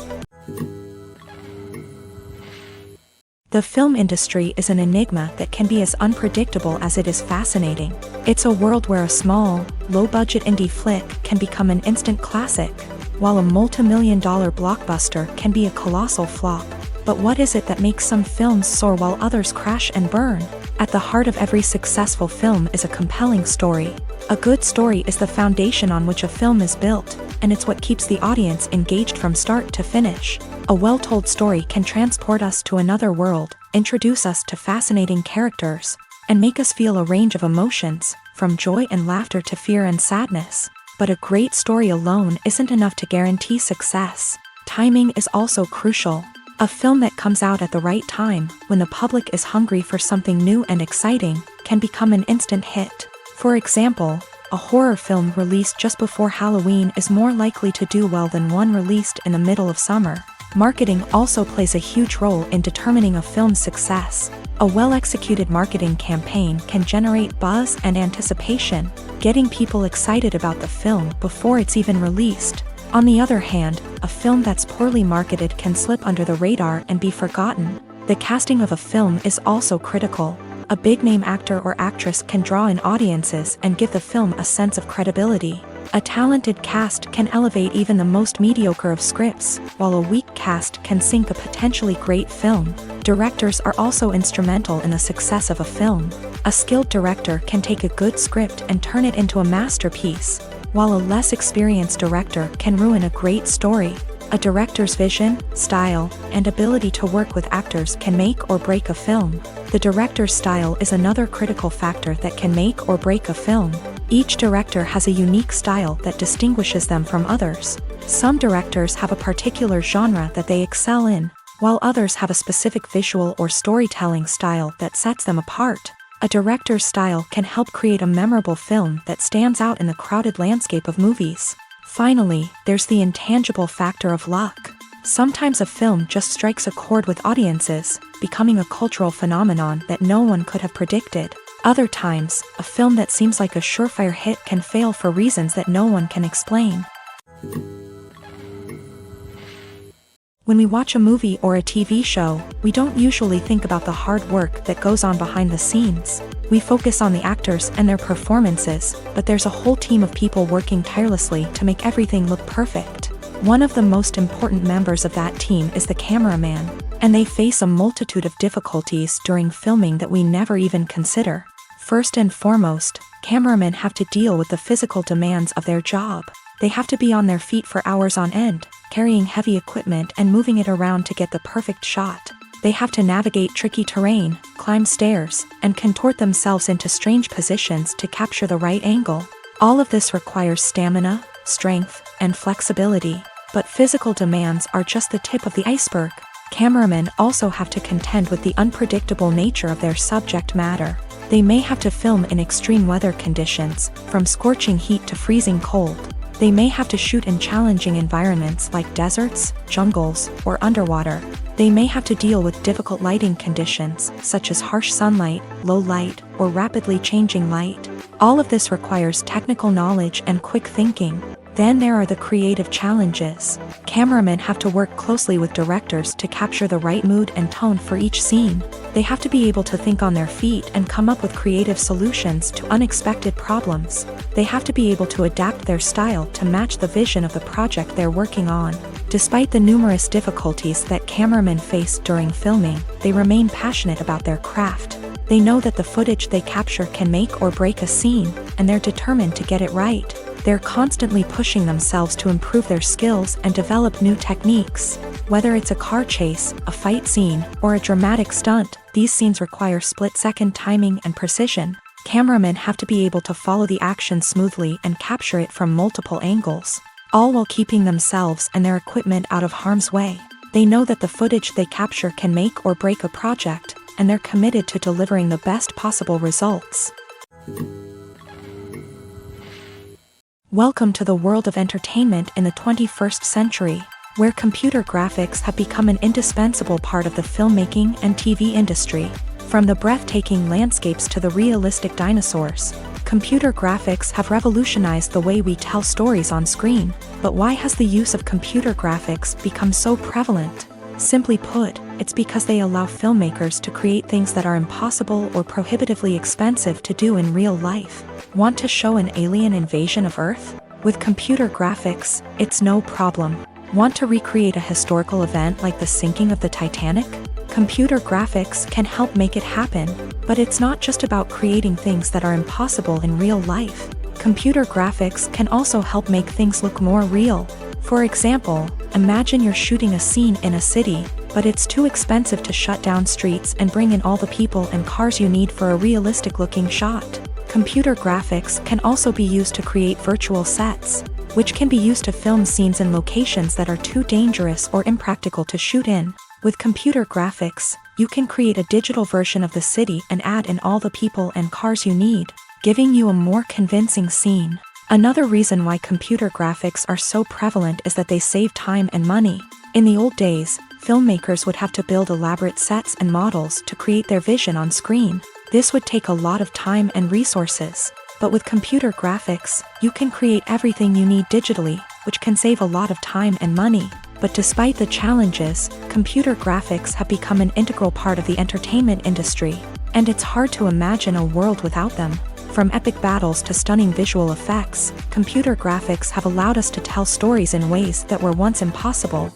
Speaker 1: The film industry is an enigma that can be as unpredictable as it is fascinating. It's a world where a small, low-budget indie flick can become an instant classic, while a multi-million-dollar blockbuster can be a colossal flop. But what is it that makes some films soar while others crash and burn? At the heart of every successful film is a compelling story. A good story is the foundation on which a film is built, and it's what keeps the audience engaged from start to finish. A well-told story can transport us to another world, introduce us to fascinating characters, and make us feel a range of emotions, from joy and laughter to fear and sadness. But a great story alone isn't enough to guarantee success. Timing is also crucial. A film that comes out at the right time, when the public is hungry for something new and exciting, can become an instant hit. For example, a horror film released just before Halloween is more likely to do well than one released in the middle of summer. Marketing also plays a huge role in determining a film's success. A well-executed marketing campaign can generate buzz and anticipation, getting people excited about the film before it's even released. On the other hand, a film that's poorly marketed can slip under the radar and be forgotten. The casting of a film is also critical. A big-name actor or actress can draw in audiences and give the film a sense of credibility. A talented cast can elevate even the most mediocre of scripts, while a weak cast can sink a potentially great film. Directors are also instrumental in the success of a film. A skilled director can take a good script and turn it into a masterpiece, while a less experienced director can ruin a great story. A director's vision, style, and ability to work with actors can make or break a film. The director's style is another critical factor that can make or break a film. Each director has a unique style that distinguishes them from others. Some directors have a particular genre that they excel in, while others have a specific visual or storytelling style that sets them apart. A director's style can help create a memorable film that stands out in the crowded landscape of movies. Finally, there's the intangible factor of luck. Sometimes a film just strikes a chord with audiences, becoming a cultural phenomenon that no one could have predicted. Other times, a film that seems like a surefire hit can fail for reasons that no one can explain. When we watch a movie or a TV show, we don't usually think about the hard work that goes on behind the scenes. We focus on the actors and their performances, but there's a whole team of people working tirelessly to make everything look perfect. One of the most important members of that team is the cameraman. And they face a multitude of difficulties during filming that we never even consider. First and foremost, cameramen have to deal with the physical demands of their job. They have to be on their feet for hours on end, carrying heavy equipment and moving it around to get the perfect shot. They have to navigate tricky terrain, climb stairs, and contort themselves into strange positions to capture the right angle. All of this requires stamina, strength, and flexibility. But physical demands are just the tip of the iceberg. Cameramen also have to contend with the unpredictable nature of their subject matter. They may have to film in extreme weather conditions, from scorching heat to freezing cold. They may have to shoot in challenging environments like deserts, jungles, or underwater. They may have to deal with difficult lighting conditions, such as harsh sunlight, low light, or rapidly changing light. All of this requires technical knowledge and quick thinking. Then there are the creative challenges. Cameramen have to work closely with directors to capture the right mood and tone for each scene. They have to be able to think on their feet and come up with creative solutions to unexpected problems. They have to be able to adapt their style to match the vision of the project they're working on. Despite the numerous difficulties that cameramen face during filming, they remain passionate about their craft. They know that the footage they capture can make or break a scene, and they're determined to get it right. They're constantly pushing themselves to improve their skills and develop new techniques. Whether it's a car chase, a fight scene, or a dramatic stunt, these scenes require split-second timing and precision. Cameramen have to be able to follow the action smoothly and capture it from multiple angles, all while keeping themselves and their equipment out of harm's way. They know that the footage they capture can make or break a project, and they're committed to delivering the best possible results. Welcome to the world of entertainment in the 21st century, where computer graphics have become an indispensable part of the filmmaking and TV industry. From the breathtaking landscapes to the realistic dinosaurs, computer graphics have revolutionized the way we tell stories on screen. But why has the use of computer graphics become so prevalent? Simply put, it's because they allow filmmakers to create things that are impossible or prohibitively expensive to do in real life. Want to show an alien invasion of Earth? With computer graphics, it's no problem. Want to recreate a historical event like the sinking of the Titanic? Computer graphics can help make it happen, but it's not just about creating things that are impossible in real life. Computer graphics can also help make things look more real. For example, imagine you're shooting a scene in a city, but it's too expensive to shut down streets and bring in all the people and cars you need for a realistic-looking shot. Computer graphics can also be used to create virtual sets, which can be used to film scenes in locations that are too dangerous or impractical to shoot in. With computer graphics, you can create a digital version of the city and add in all the people and cars you need, giving you a more convincing scene. Another reason why computer graphics are so prevalent is that they save time and money. In the old days, filmmakers would have to build elaborate sets and models to create their vision on screen. This would take a lot of time and resources. But with computer graphics, you can create everything you need digitally, which can save a lot of time and money. But despite the challenges, computer graphics have become an integral part of the entertainment industry, and it's hard to imagine a world without them. From epic battles to stunning visual effects, computer graphics have allowed us to tell stories in ways that were once impossible.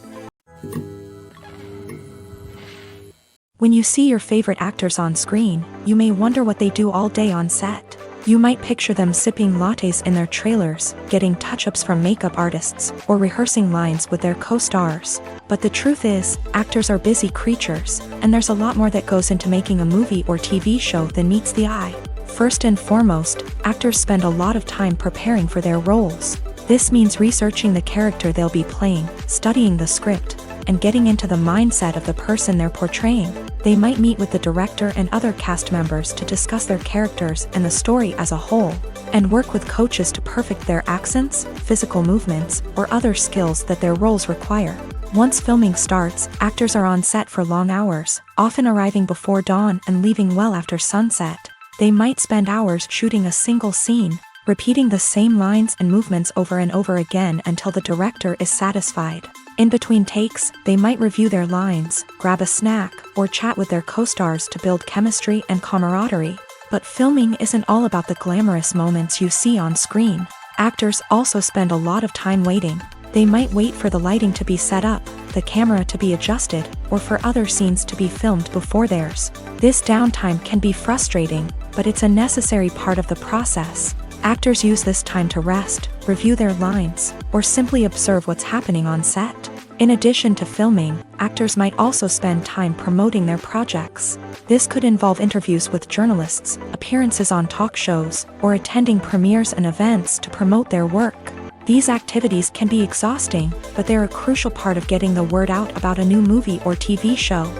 Speaker 1: When you see your favorite actors on screen, you may wonder what they do all day on set. You might picture them sipping lattes in their trailers, getting touch-ups from makeup artists, or rehearsing lines with their co-stars. But the truth is, actors are busy creatures, and there's a lot more that goes into making a movie or TV show than meets the eye. First and foremost, actors spend a lot of time preparing for their roles. This means researching the character they'll be playing, studying the script, and getting into the mindset of the person they're portraying. They might meet with the director and other cast members to discuss their characters and the story as a whole, and work with coaches to perfect their accents, physical movements, or other skills that their roles require. Once filming starts, actors are on set for long hours, often arriving before dawn and leaving well after sunset. They might spend hours shooting a single scene, repeating the same lines and movements over and over again until the director is satisfied. In between takes, they might review their lines, grab a snack, or chat with their co-stars to build chemistry and camaraderie. But filming isn't all about the glamorous moments you see on screen. Actors also spend a lot of time waiting. They might wait for the lighting to be set up, the camera to be adjusted, or for other scenes to be filmed before theirs. This downtime can be frustrating, but it's a necessary part of the process. Actors use this time to rest, review their lines, or simply observe what's happening on set. In addition to filming, actors might also spend time promoting their projects. This could involve interviews with journalists, appearances on talk shows, or attending premieres and events to promote their work. These activities can be exhausting, but they're a crucial part of getting the word out about a new movie or TV show.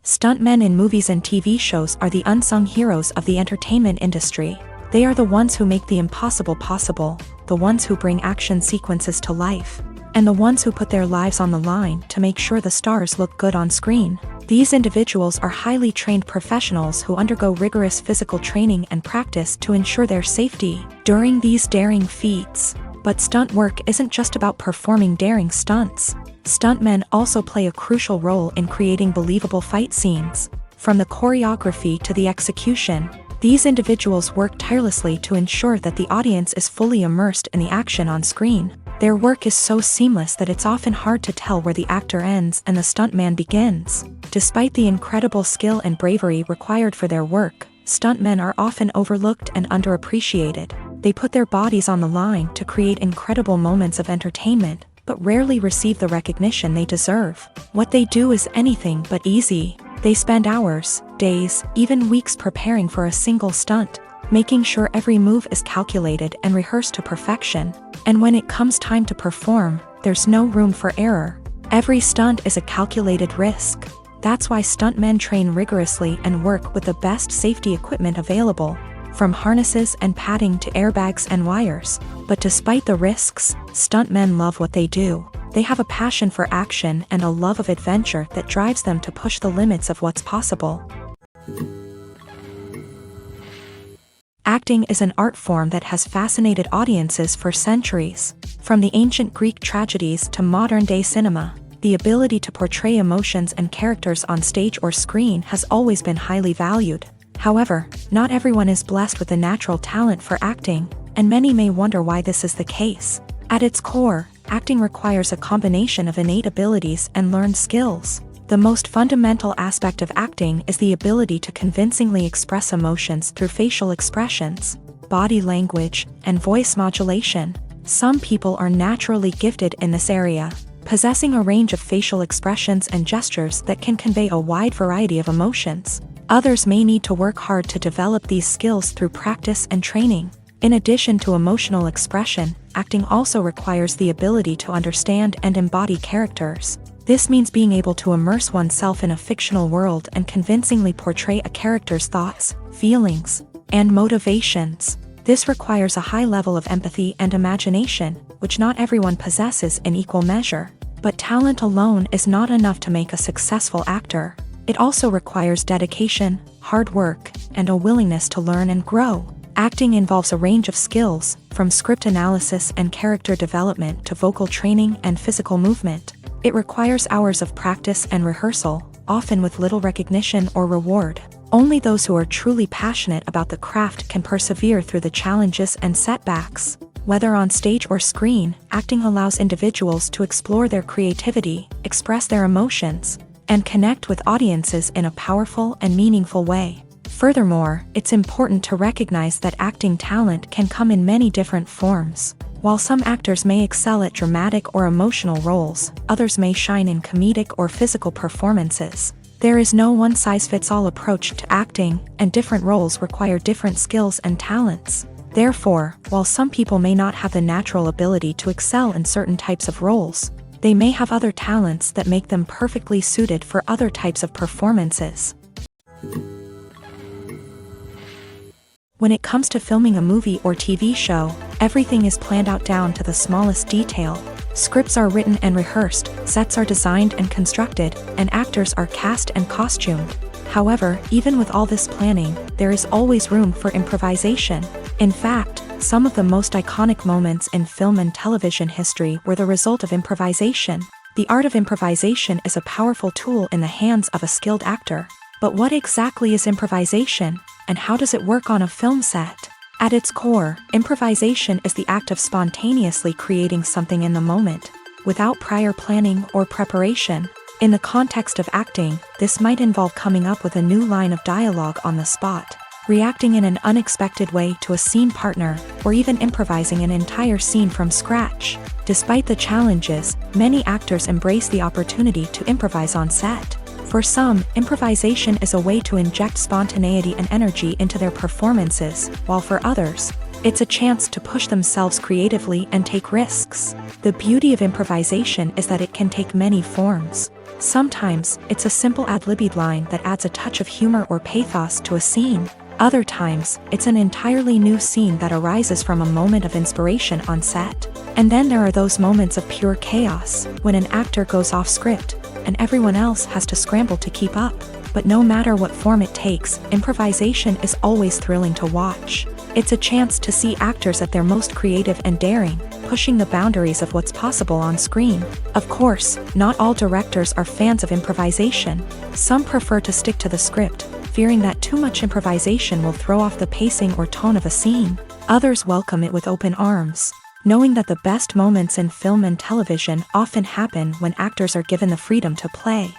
Speaker 1: Stuntmen in movies and TV shows are the unsung heroes of the entertainment industry. They are the ones who make the impossible possible, the ones who bring action sequences to life, and the ones who put their lives on the line to make sure the stars look good on screen. These individuals are highly trained professionals who undergo rigorous physical training and practice to ensure their safety during these daring feats. But stunt work isn't just about performing daring stunts. Stuntmen also play a crucial role in creating believable fight scenes. From the choreography to the execution, these individuals work tirelessly to ensure that the audience is fully immersed in the action on screen. Their work is so seamless that it's often hard to tell where the actor ends and the stuntman begins. Despite the incredible skill and bravery required for their work, stuntmen are often overlooked and underappreciated. They put their bodies on the line to create incredible moments of entertainment, but rarely receive the recognition they deserve. What they do is anything but easy. They spend hours, days, even weeks preparing for a single stunt, making sure every move is calculated and rehearsed to perfection. And when it comes time to perform, there's no room for error. Every stunt is a calculated risk. That's why stuntmen train rigorously and work with the best safety equipment available, from harnesses and padding to airbags and wires. But despite the risks, stuntmen love what they do. They have a passion for action and a love of adventure that drives them to push the limits of what's possible. Acting is an art form that has fascinated audiences for centuries. From the ancient Greek tragedies to modern-day cinema, the ability to portray emotions and characters on stage or screen has always been highly valued. However, not everyone is blessed with a natural talent for acting, and many may wonder why this is the case. At its core, acting requires a combination of innate abilities and learned skills. The most fundamental aspect of acting is the ability to convincingly express emotions through facial expressions, body language, and voice modulation. Some people are naturally gifted in this area, possessing a range of facial expressions and gestures that can convey a wide variety of emotions. Others may need to work hard to develop these skills through practice and training. In addition to emotional expression, acting also requires the ability to understand and embody characters. This means being able to immerse oneself in a fictional world and convincingly portray a character's thoughts, feelings, and motivations. This requires a high level of empathy and imagination, which not everyone possesses in equal measure. But talent alone is not enough to make a successful actor. It also requires dedication, hard work, and a willingness to learn and grow. Acting involves a range of skills, from script analysis and character development to vocal training and physical movement. It requires hours of practice and rehearsal, often with little recognition or reward. Only those who are truly passionate about the craft can persevere through the challenges and setbacks. Whether on stage or screen, acting allows individuals to explore their creativity, express their emotions, and connect with audiences in a powerful and meaningful way. Furthermore, it's important to recognize that acting talent can come in many different forms. While some actors may excel at dramatic or emotional roles, others may shine in comedic or physical performances. There is no one-size-fits-all approach to acting, and different roles require different skills and talents. Therefore, while some people may not have the natural ability to excel in certain types of roles, they may have other talents that make them perfectly suited for other types of performances. When it comes to filming a movie or TV show, everything is planned out down to the smallest detail. Scripts are written and rehearsed, sets are designed and constructed, and actors are cast and costumed. However, even with all this planning, there is always room for improvisation. In fact, some of the most iconic moments in film and television history were the result of improvisation. The art of improvisation is a powerful tool in the hands of a skilled actor. But what exactly is improvisation, and how does it work on a film set? At its core, improvisation is the act of spontaneously creating something in the moment, without prior planning or preparation. In the context of acting, this might involve coming up with a new line of dialogue on the spot, reacting in an unexpected way to a scene partner, or even improvising an entire scene from scratch. Despite the challenges, many actors embrace the opportunity to improvise on set. For some, improvisation is a way to inject spontaneity and energy into their performances, while for others, it's a chance to push themselves creatively and take risks. The beauty of improvisation is that it can take many forms. Sometimes, it's a simple ad-libbed line that adds a touch of humor or pathos to a scene. Other times, it's an entirely new scene that arises from a moment of inspiration on set. And then there are those moments of pure chaos, when an actor goes off script, and everyone else has to scramble to keep up. But no matter what form it takes, improvisation is always thrilling to watch. It's a chance to see actors at their most creative and daring, pushing the boundaries of what's possible on screen. Of course, not all directors are fans of improvisation. Some prefer to stick to the script, fearing that too much improvisation will throw off the pacing or tone of a scene. Others welcome it with open arms, knowing that the best moments in film and television often happen when actors are given the freedom to play.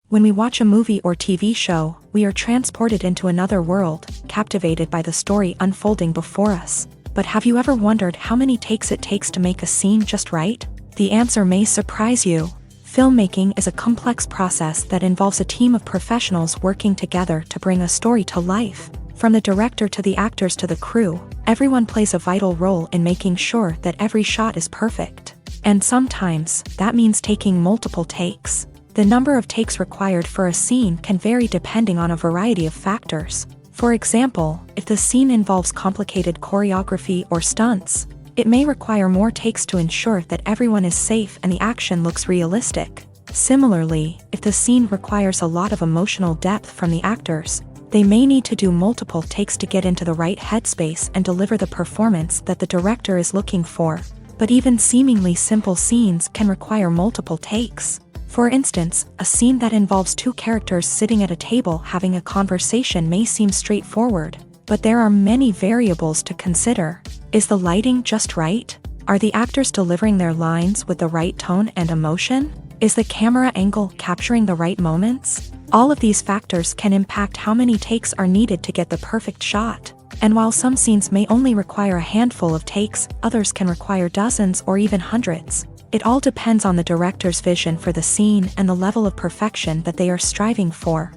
Speaker 1: When we watch a movie or TV show, we are transported into another world, captivated by the story unfolding before us. But have you ever wondered how many takes it takes to make a scene just right? The answer may surprise you. Filmmaking is a complex process that involves a team of professionals working together to bring a story to life. From the director to the actors to the crew, everyone plays a vital role in making sure that every shot is perfect. And sometimes, that means taking multiple takes. The number of takes required for a scene can vary depending on a variety of factors. For example, if the scene involves complicated choreography or stunts, it may require more takes to ensure that everyone is safe and the action looks realistic. Similarly, if the scene requires a lot of emotional depth from the actors, they may need to do multiple takes to get into the right headspace and deliver the performance that the director is looking for. But even seemingly simple scenes can require multiple takes. For instance, a scene that involves two characters sitting at a table having a conversation may seem straightforward, but there are many variables to consider. Is the lighting just right? Are the actors delivering their lines with the right tone and emotion? Is the camera angle capturing the right moments? All of these factors can impact how many takes are needed to get the perfect shot. And while some scenes may only require a handful of takes, others can require dozens or even hundreds. It all depends on the director's vision for the scene and the level of perfection that they are striving for.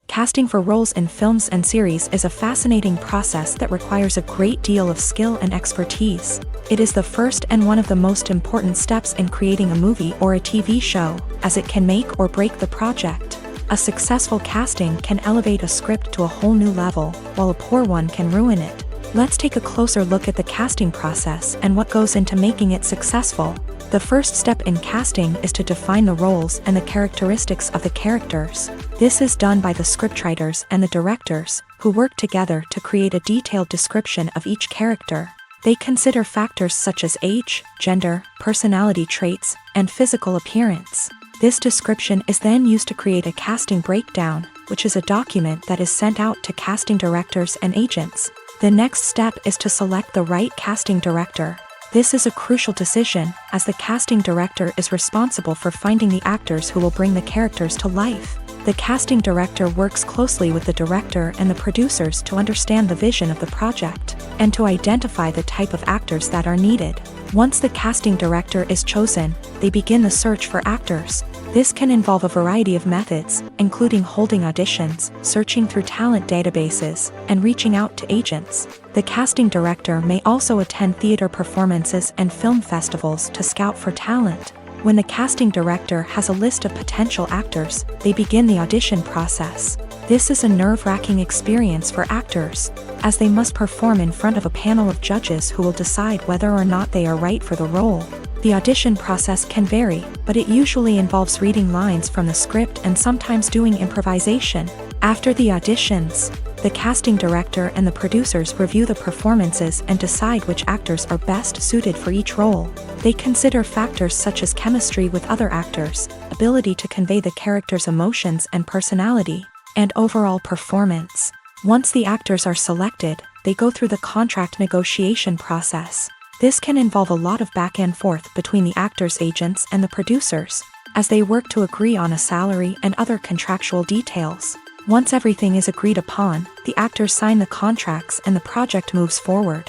Speaker 1: Casting for roles in films and series is a fascinating process that requires a great deal of skill and expertise. It is the first and one of the most important steps in creating a movie or a TV show, as it can make or break the project. A successful casting can elevate a script to a whole new level, while a poor one can ruin it. Let's take a closer look at the casting process and what goes into making it successful. The first step in casting is to define the roles and the characteristics of the characters. This is done by the scriptwriters and the directors, who work together to create a detailed description of each character. They consider factors such as age, gender, personality traits, and physical appearance. This description is then used to create a casting breakdown, which is a document that is sent out to casting directors and agents. The next step is to select the right casting director. This is a crucial decision, as the casting director is responsible for finding the actors who will bring the characters to life. The casting director works closely with the director and the producers to understand the vision of the project, and to identify the type of actors that are needed. Once the casting director is chosen, they begin the search for actors. This can involve a variety of methods, including holding auditions, searching through talent databases, and reaching out to agents. The casting director may also attend theater performances and film festivals to scout for talent. When the casting director has a list of potential actors, they begin the audition process. This is a nerve-wracking experience for actors, as they must perform in front of a panel of judges who will decide whether or not they are right for the role. The audition process can vary, but it usually involves reading lines from the script and sometimes doing improvisation. After the auditions, The casting director and the producers review the performances and decide which actors are best suited for each role. They consider factors such as chemistry with other actors, ability to convey the character's emotions and personality, and overall performance. Once the actors are selected, they go through the contract negotiation process. This can involve a lot of back and forth between the actors' agents and the producers, as they work to agree on a salary and other contractual details. Once everything is agreed upon, the actors sign the contracts and the project moves forward.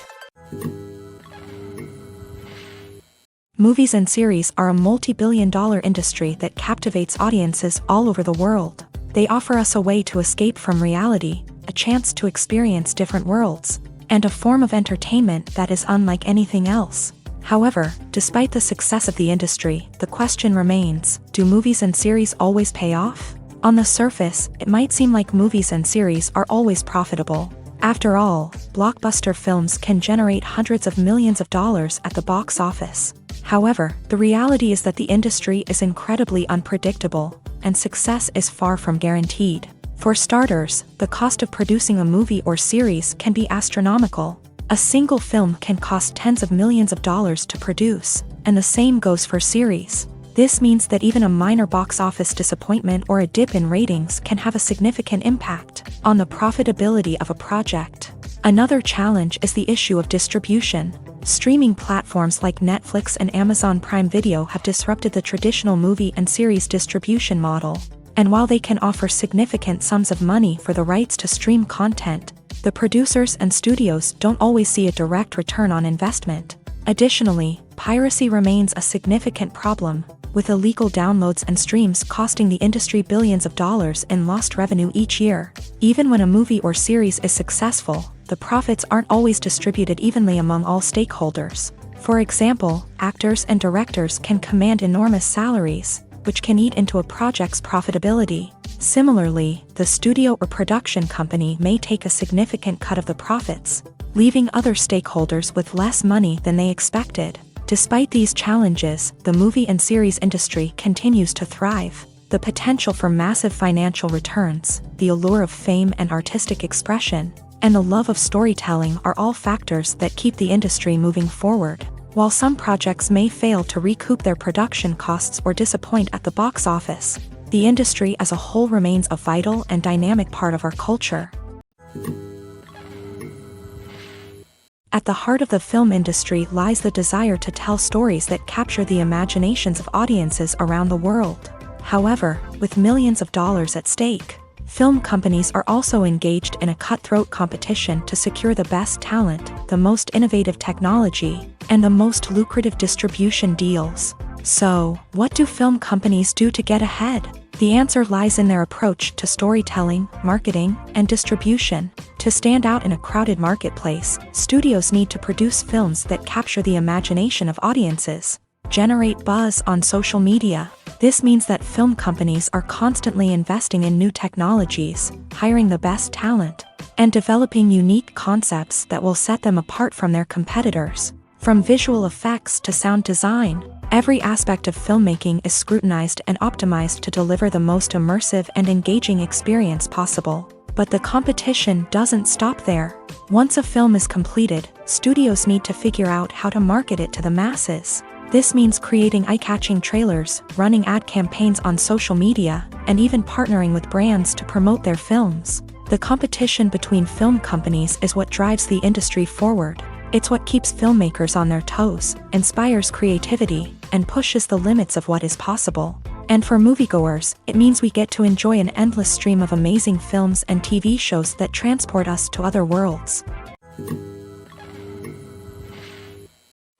Speaker 1: Movies and series are a multi-billion-dollar industry that captivates audiences all over the world. They offer us a way to escape from reality, a chance to experience different worlds, and a form of entertainment that is unlike anything else. However, despite the success of the industry, the question remains, do movies and series always pay off? On the surface, it might seem like movies and series are always profitable. After all, blockbuster films can generate hundreds of millions of dollars at the box office. However, the reality is that the industry is incredibly unpredictable, and success is far from guaranteed. For starters, the cost of producing a movie or series can be astronomical. A single film can cost tens of millions of dollars to produce, and the same goes for series. This means that even a minor box office disappointment or a dip in ratings can have a significant impact on the profitability of a project. Another challenge is the issue of distribution. Streaming platforms like Netflix and Amazon Prime Video have disrupted the traditional movie and series distribution model. And while they can offer significant sums of money for the rights to stream content, the producers and studios don't always see a direct return on investment. Additionally, piracy remains a significant problem, with illegal downloads and streams costing the industry billions of dollars in lost revenue each year. Even when a movie or series is successful, the profits aren't always distributed evenly among all stakeholders. For example, actors and directors can command enormous salaries, which can eat into a project's profitability. Similarly, the studio or production company may take a significant cut of the profits, leaving other stakeholders with less money than they expected. Despite these challenges, the movie and series industry continues to thrive. The potential for massive financial returns, the allure of fame and artistic expression, and the love of storytelling are all factors that keep the industry moving forward. While some projects may fail to recoup their production costs or disappoint at the box office, the industry as a whole remains a vital and dynamic part of our culture. At the heart of the film industry lies the desire to tell stories that capture the imaginations of audiences around the world. However, with millions of dollars at stake, film companies are also engaged in a cutthroat competition to secure the best talent, the most innovative technology, and the most lucrative distribution deals. So, what do film companies do to get ahead? The answer lies in their approach to storytelling, marketing, and distribution. To stand out in a crowded marketplace, studios need to produce films that capture the imagination of audiences, generate buzz on social media. This means that film companies are constantly investing in new technologies, hiring the best talent, and developing unique concepts that will set them apart from their competitors. From visual effects to sound design, every aspect of filmmaking is scrutinized and optimized to deliver the most immersive and engaging experience possible. But the competition doesn't stop there. Once a film is completed, studios need to figure out how to market it to the masses. This means creating eye-catching trailers, running ad campaigns on social media, and even partnering with brands to promote their films. The competition between film companies is what drives the industry forward. It's what keeps filmmakers on their toes, inspires creativity, and pushes the limits of what is possible. And for moviegoers, it means we get to enjoy an endless stream of amazing films and TV shows that transport us to other worlds.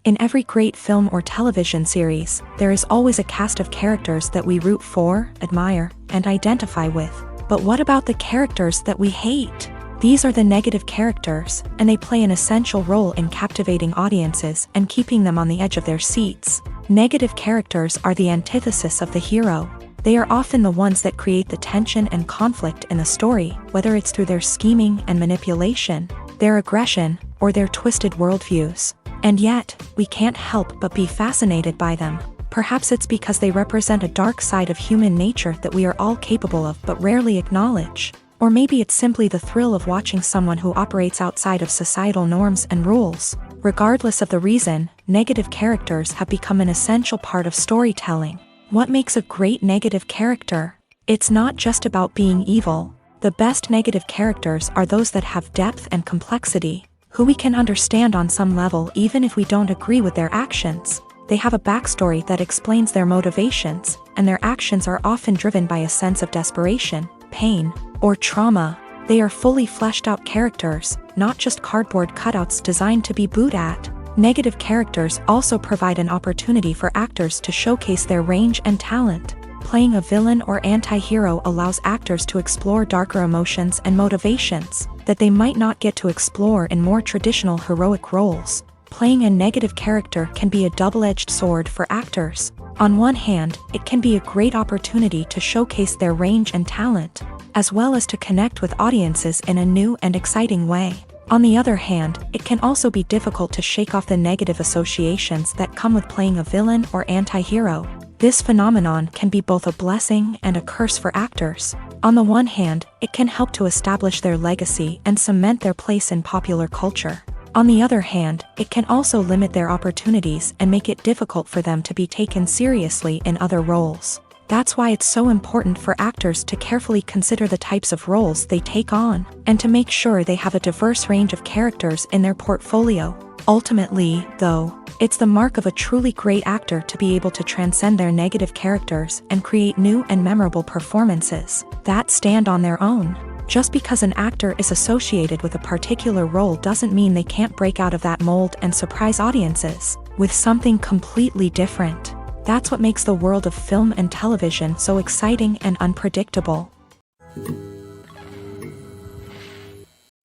Speaker 1: In every great film or television series, there is always a cast of characters that we root for, admire, and identify with. But what about the characters that we hate? These are the negative characters, and they play an essential role in captivating audiences and keeping them on the edge of their seats. Negative characters are the antithesis of the hero. They are often the ones that create the tension and conflict in the story, whether it's through their scheming and manipulation, their aggression, or their twisted worldviews. And yet, we can't help but be fascinated by them. Perhaps it's because they represent a dark side of human nature that we are all capable of but rarely acknowledge. Or maybe it's simply the thrill of watching someone who operates outside of societal norms and rules. Regardless of the reason, negative characters have become an essential part of storytelling. What makes a great negative character? It's not just about being evil. The best negative characters are those that have depth and complexity, who we can understand on some level even if we don't agree with their actions. They have a backstory that explains their motivations, and their actions are often driven by a sense of desperation, pain, or trauma. They are fully fleshed out characters, not just cardboard cutouts designed to be booed at. Negative characters also provide an opportunity for actors to showcase their range and talent. Playing a villain or anti-hero allows actors to explore darker emotions and motivations that they might not get to explore in more traditional heroic roles. Playing a negative character can be a double-edged sword for actors. On one hand, it can be a great opportunity to showcase their range and talent, as well as to connect with audiences in a new and exciting way. On the other hand, it can also be difficult to shake off the negative associations that come with playing a villain or anti-hero. This phenomenon can be both a blessing and a curse for actors. On the one hand, it can help to establish their legacy and cement their place in popular culture. On the other hand, it can also limit their opportunities and make it difficult for them to be taken seriously in other roles. That's why it's so important for actors to carefully consider the types of roles they take on, and to make sure they have a diverse range of characters in their portfolio. Ultimately, though, it's the mark of a truly great actor to be able to transcend their negative characters and create new and memorable performances that stand on their own. Just because an actor is associated with a particular role doesn't mean they can't break out of that mold and surprise audiences with something completely different. That's what makes the world of film and television so exciting and unpredictable.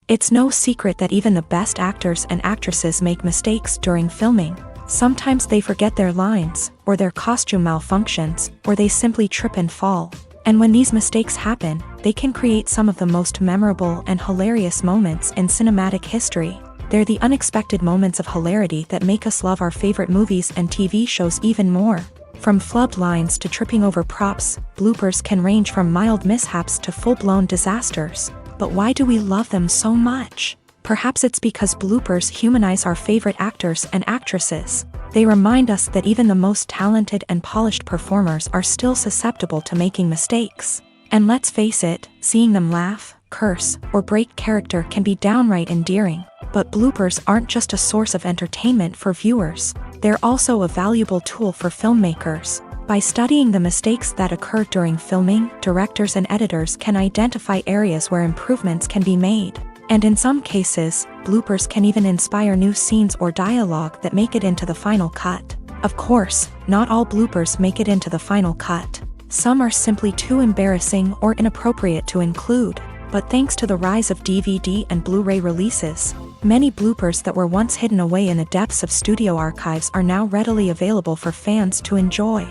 Speaker 1: It's no secret that even the best actors and actresses make mistakes during filming. Sometimes they forget their lines, or their costume malfunctions, or they simply trip and fall. And when these mistakes happen, they can create some of the most memorable and hilarious moments in cinematic history. They're the unexpected moments of hilarity that make us love our favorite movies and TV shows even more. From flubbed lines to tripping over props, bloopers can range from mild mishaps to full-blown disasters. But why do we love them so much? Perhaps it's because bloopers humanize our favorite actors and actresses. They remind us that even the most talented and polished performers are still susceptible to making mistakes. And let's face it, seeing them laugh, curse, or break character can be downright endearing. But bloopers aren't just a source of entertainment for viewers. They're also a valuable tool for filmmakers. By studying the mistakes that occur during filming, directors and editors can identify areas where improvements can be made. And in some cases, bloopers can even inspire new scenes or dialogue that make it into the final cut. Of course, not all bloopers make it into the final cut. Some are simply too embarrassing or inappropriate to include. But thanks to the rise of DVD and Blu-ray releases, many bloopers that were once hidden away in the depths of studio archives are now readily available for fans to enjoy.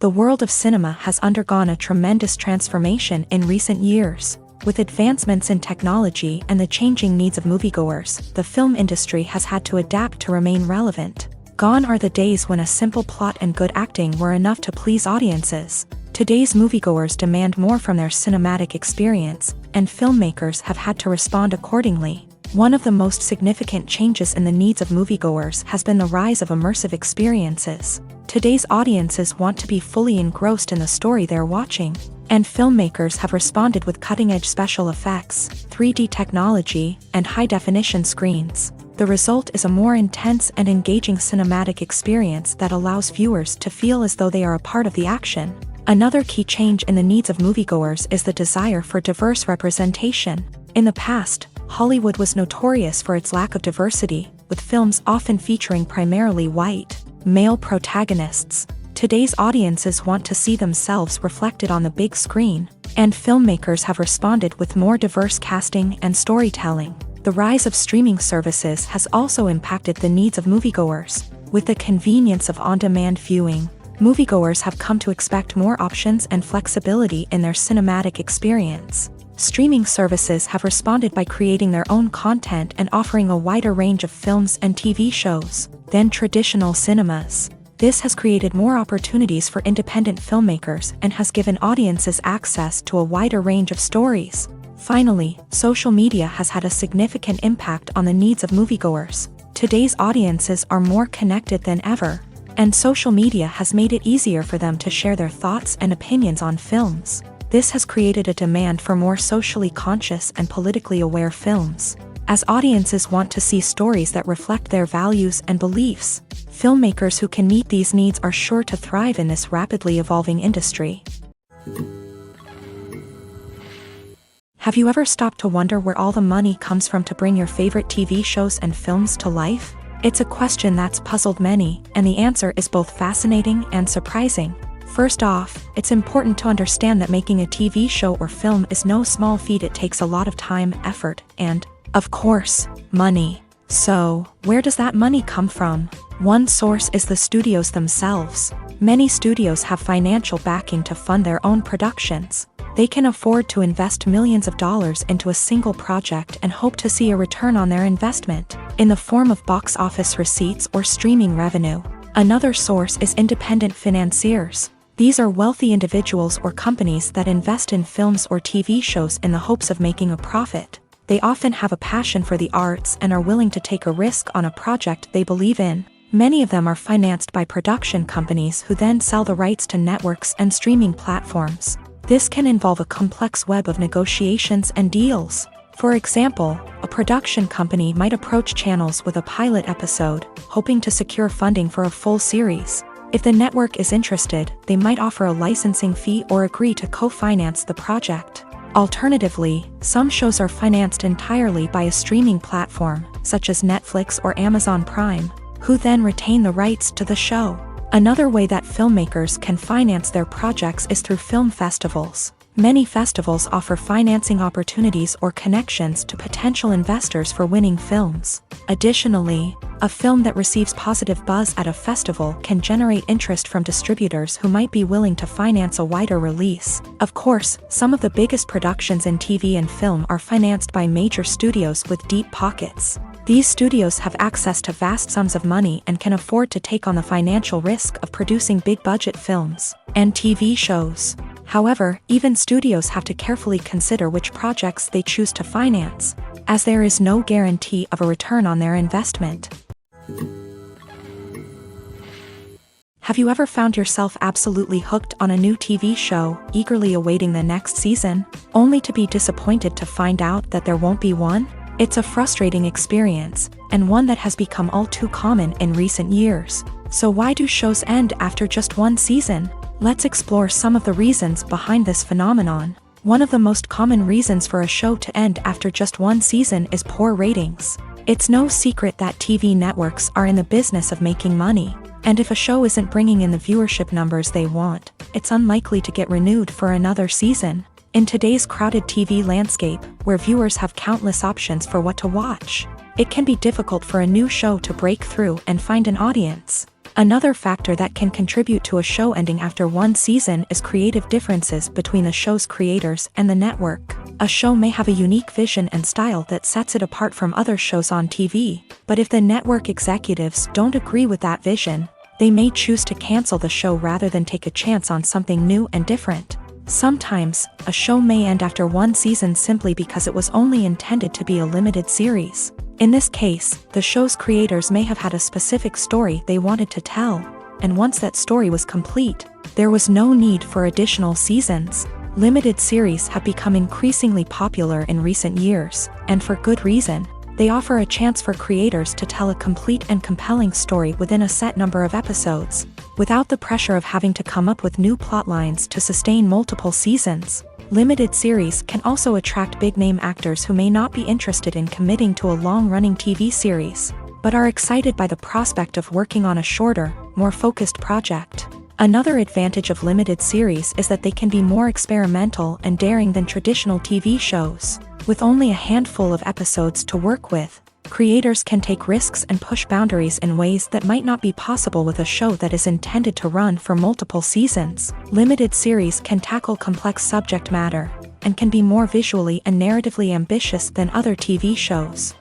Speaker 1: The world of cinema has undergone a tremendous transformation in recent years. With advancements in technology and the changing needs of moviegoers, the film industry has had to adapt to remain relevant. Gone are the days when a simple plot and good acting were enough to please audiences. Today's moviegoers demand more from their cinematic experience, and filmmakers have had to respond accordingly. One of the most significant changes in the needs of moviegoers has been the rise of immersive experiences. Today's audiences want to be fully engrossed in the story they're watching, and filmmakers have responded with cutting-edge special effects, 3D technology, and high-definition screens. The result is a more intense and engaging cinematic experience that allows viewers to feel as though they are a part of the action. Another key change in the needs of moviegoers is the desire for diverse representation. In the past, Hollywood was notorious for its lack of diversity, with films often featuring primarily white, male protagonists. Today's audiences want to see themselves reflected on the big screen, and filmmakers have responded with more diverse casting and storytelling. The rise of streaming services has also impacted the needs of moviegoers. With the convenience of on-demand viewing, moviegoers have come to expect more options and flexibility in their cinematic experience. Streaming services have responded by creating their own content and offering a wider range of films and TV shows than traditional cinemas. This has created more opportunities for independent filmmakers and has given audiences access to a wider range of stories. Finally, social media has had a significant impact on the needs of moviegoers. Today's audiences are more connected than ever, and social media has made it easier for them to share their thoughts and opinions on films. This has created a demand for more socially conscious and politically aware films. As audiences want to see stories that reflect their values and beliefs, filmmakers who can meet these needs are sure to thrive in this rapidly evolving industry. Have you ever stopped to wonder where all the money comes from to bring your favorite TV shows and films to life? It's a question that's puzzled many, and the answer is both fascinating and surprising. First off, it's important to understand that making a TV show or film is no small feat. It takes a lot of time, effort, and, of course, money. So, where does that money come from? One source is the studios themselves. Many studios have financial backing to fund their own productions. They can afford to invest millions of dollars into a single project and hope to see a return on their investment, in the form of box office receipts or streaming revenue. Another source is independent financiers. These are wealthy individuals or companies that invest in films or TV shows in the hopes of making a profit. They often have a passion for the arts and are willing to take a risk on a project they believe in. Many of them are financed by production companies who then sell the rights to networks and streaming platforms. This can involve a complex web of negotiations and deals. For example, a production company might approach channels with a pilot episode, hoping to secure funding for a full series. If the network is interested, they might offer a licensing fee or agree to co-finance the project. Alternatively, some shows are financed entirely by a streaming platform, such as Netflix or Amazon Prime, who then retain the rights to the show. Another way that filmmakers can finance their projects is through film festivals. Many festivals offer financing opportunities or connections to potential investors for winning films. Additionally, a film that receives positive buzz at a festival can generate interest from distributors who might be willing to finance a wider release. Of course, some of the biggest productions in TV and film are financed by major studios with deep pockets. These studios have access to vast sums of money and can afford to take on the financial risk of producing big-budget films and TV shows. However, even studios have to carefully consider which projects they choose to finance, as there is no guarantee of a return on their investment. Have you ever found yourself absolutely hooked on a new TV show, eagerly awaiting the next season, only to be disappointed to find out that there won't be one? It's a frustrating experience, and one that has become all too common in recent years. So why do shows end after just one season? Let's explore some of the reasons behind this phenomenon. One of the most common reasons for a show to end after just one season is poor ratings. It's no secret that TV networks are in the business of making money, and if a show isn't bringing in the viewership numbers they want, it's unlikely to get renewed for another season. In today's crowded TV landscape, where viewers have countless options for what to watch, it can be difficult for a new show to break through and find an audience. Another factor that can contribute to a show ending after one season is creative differences between the show's creators and the network. A show may have a unique vision and style that sets it apart from other shows on TV, but if the network executives don't agree with that vision, they may choose to cancel the show rather than take a chance on something new and different. Sometimes, a show may end after one season simply because it was only intended to be a limited series. In this case, the show's creators may have had a specific story they wanted to tell, and once that story was complete, there was no need for additional seasons. Limited series have become increasingly popular in recent years, and for good reason. They offer a chance for creators to tell a complete and compelling story within a set number of episodes, without the pressure of having to come up with new plotlines to sustain multiple seasons. Limited series can also attract big-name actors who may not be interested in committing to a long-running TV series, but are excited by the prospect of working on a shorter, more focused project. Another advantage of limited series is that they can be more experimental and daring than traditional TV shows. With only a handful of episodes to work with, creators can take risks and push boundaries in ways that might not be possible with a show that is intended to run for multiple seasons. Limited series can tackle complex subject matter, and can be more visually and narratively ambitious than other TV shows.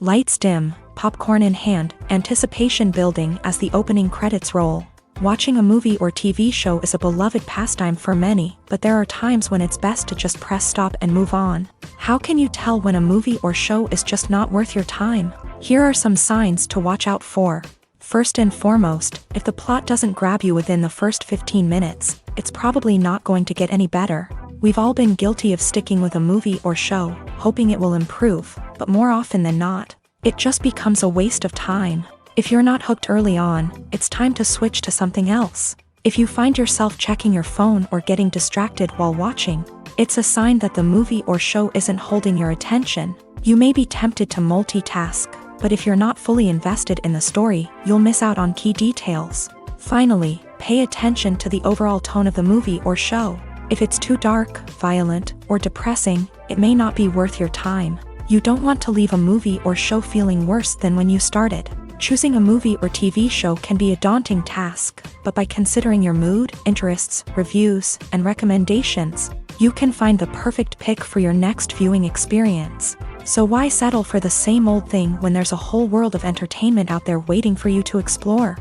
Speaker 1: Lights dim, popcorn in hand, anticipation building as the opening credits roll. Watching a movie or TV show is a beloved pastime for many, but there are times when it's best to just press stop and move on. How can you tell when a movie or show is just not worth your time? Here are some signs to watch out for. First and foremost, if the plot doesn't grab you within the first 15 minutes, it's probably not going to get any better. We've all been guilty of sticking with a movie or show, hoping it will improve, but more often than not, it just becomes a waste of time. If you're not hooked early on, it's time to switch to something else. If you find yourself checking your phone or getting distracted while watching, it's a sign that the movie or show isn't holding your attention. You may be tempted to multitask, but if you're not fully invested in the story, you'll miss out on key details. Finally, pay attention to the overall tone of the movie or show. If it's too dark, violent, or depressing, it may not be worth your time. You don't want to leave a movie or show feeling worse than when you started. Choosing a movie or TV show can be a daunting task, but by considering your mood, interests, reviews, and recommendations, you can find the perfect pick for your next viewing experience. So why settle for the same old thing when there's a whole world of entertainment out there waiting for you to explore?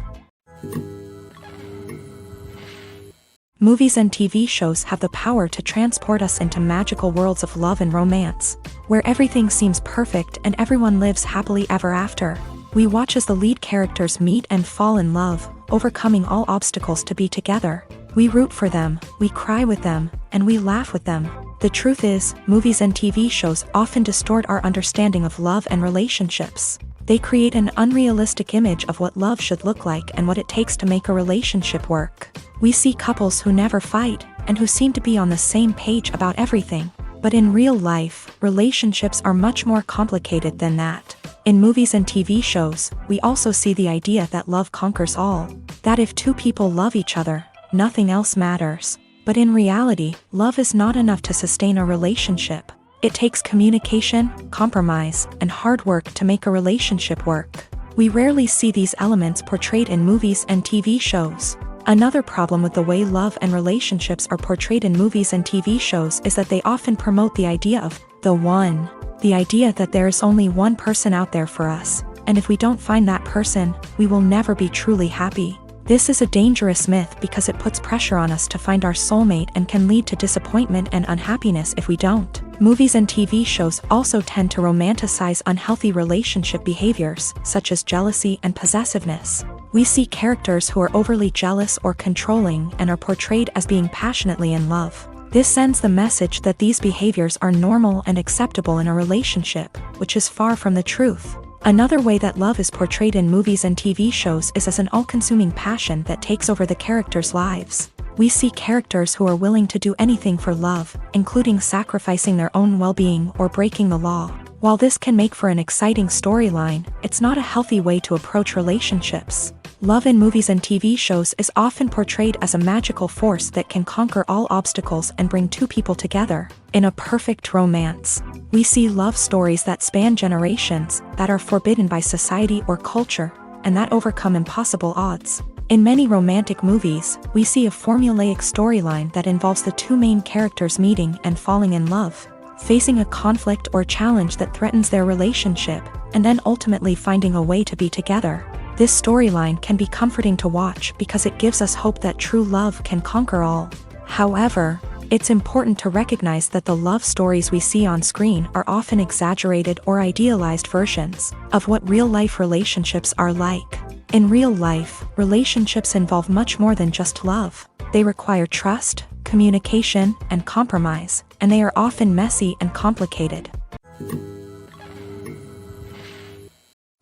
Speaker 1: Movies and TV shows have the power to transport us into magical worlds of love and romance, where everything seems perfect and everyone lives happily ever after. We watch as the lead characters meet and fall in love, overcoming all obstacles to be together. We root for them, we cry with them, and we laugh with them. The truth is, movies and TV shows often distort our understanding of love and relationships. They create an unrealistic image of what love should look like and what it takes to make a relationship work. We see couples who never fight, and who seem to be on the same page about everything. But in real life, relationships are much more complicated than that. In movies and TV shows, we also see the idea that love conquers all. That if two people love each other, nothing else matters. But in reality, love is not enough to sustain a relationship. It takes communication, compromise, and hard work to make a relationship work. We rarely see these elements portrayed in movies and TV shows. Another problem with the way love and relationships are portrayed in movies and TV shows is that they often promote the idea of the one. The idea that there is only one person out there for us, and if we don't find that person, we will never be truly happy. This is a dangerous myth because it puts pressure on us to find our soulmate and can lead to disappointment and unhappiness if we don't. Movies and TV shows also tend to romanticize unhealthy relationship behaviors, such as jealousy and possessiveness. We see characters who are overly jealous or controlling and are portrayed as being passionately in love. This sends the message that these behaviors are normal and acceptable in a relationship, which is far from the truth. Another way that love is portrayed in movies and TV shows is as an all-consuming passion that takes over the characters' lives. We see characters who are willing to do anything for love, including sacrificing their own well-being or breaking the law. While this can make for an exciting storyline, it's not a healthy way to approach relationships. Love in movies and TV shows is often portrayed as a magical force that can conquer all obstacles and bring two people together in a perfect romance. We see love stories that span generations, that are forbidden by society or culture, and that overcome impossible odds. In many romantic movies, we see a formulaic storyline that involves the two main characters meeting and falling in love, facing a conflict or challenge that threatens their relationship, and then ultimately finding a way to be together. This storyline can be comforting to watch because it gives us hope that true love can conquer all. However, it's important to recognize that the love stories we see on screen are often exaggerated or idealized versions of what real-life relationships are like. In real life, relationships involve much more than just love. They require trust, communication, and compromise, and they are often messy and complicated.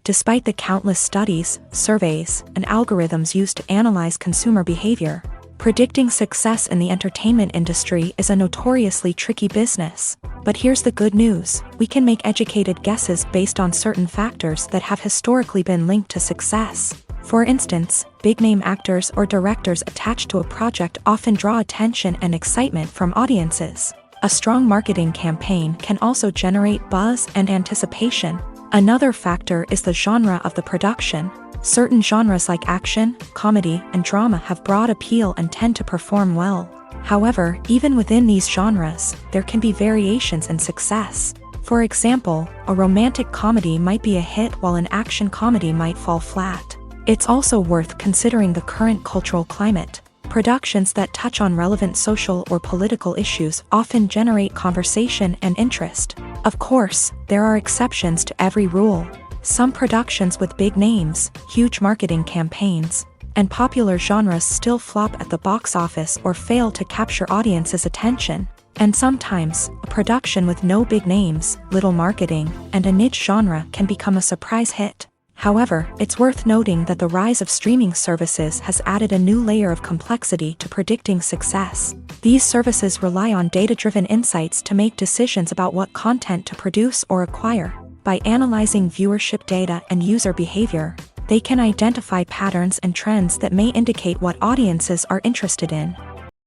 Speaker 1: Despite the countless studies, surveys, and algorithms used to analyze consumer behavior, predicting success in the entertainment industry is a notoriously tricky business. But here's the good news: we can make educated guesses based on certain factors that have historically been linked to success. For instance, big-name actors or directors attached to a project often draw attention and excitement from audiences. A strong marketing campaign can also generate buzz and anticipation. Another factor is the genre of the production. Certain genres like action, comedy, and drama have broad appeal and tend to perform well. However, even within these genres, there can be variations in success. For example, a romantic comedy might be a hit while an action comedy might fall flat. It's also worth considering the current cultural climate. Productions that touch on relevant social or political issues often generate conversation and interest. Of course, there are exceptions to every rule. Some productions with big names, huge marketing campaigns, and popular genres still flop at the box office or fail to capture audiences' attention. And sometimes, a production with no big names, little marketing, and a niche genre can become a surprise hit. However, it's worth noting that the rise of streaming services has added a new layer of complexity to predicting success. These services rely on data-driven insights to make decisions about what content to produce or acquire. By analyzing viewership data and user behavior, they can identify patterns and trends that may indicate what audiences are interested in.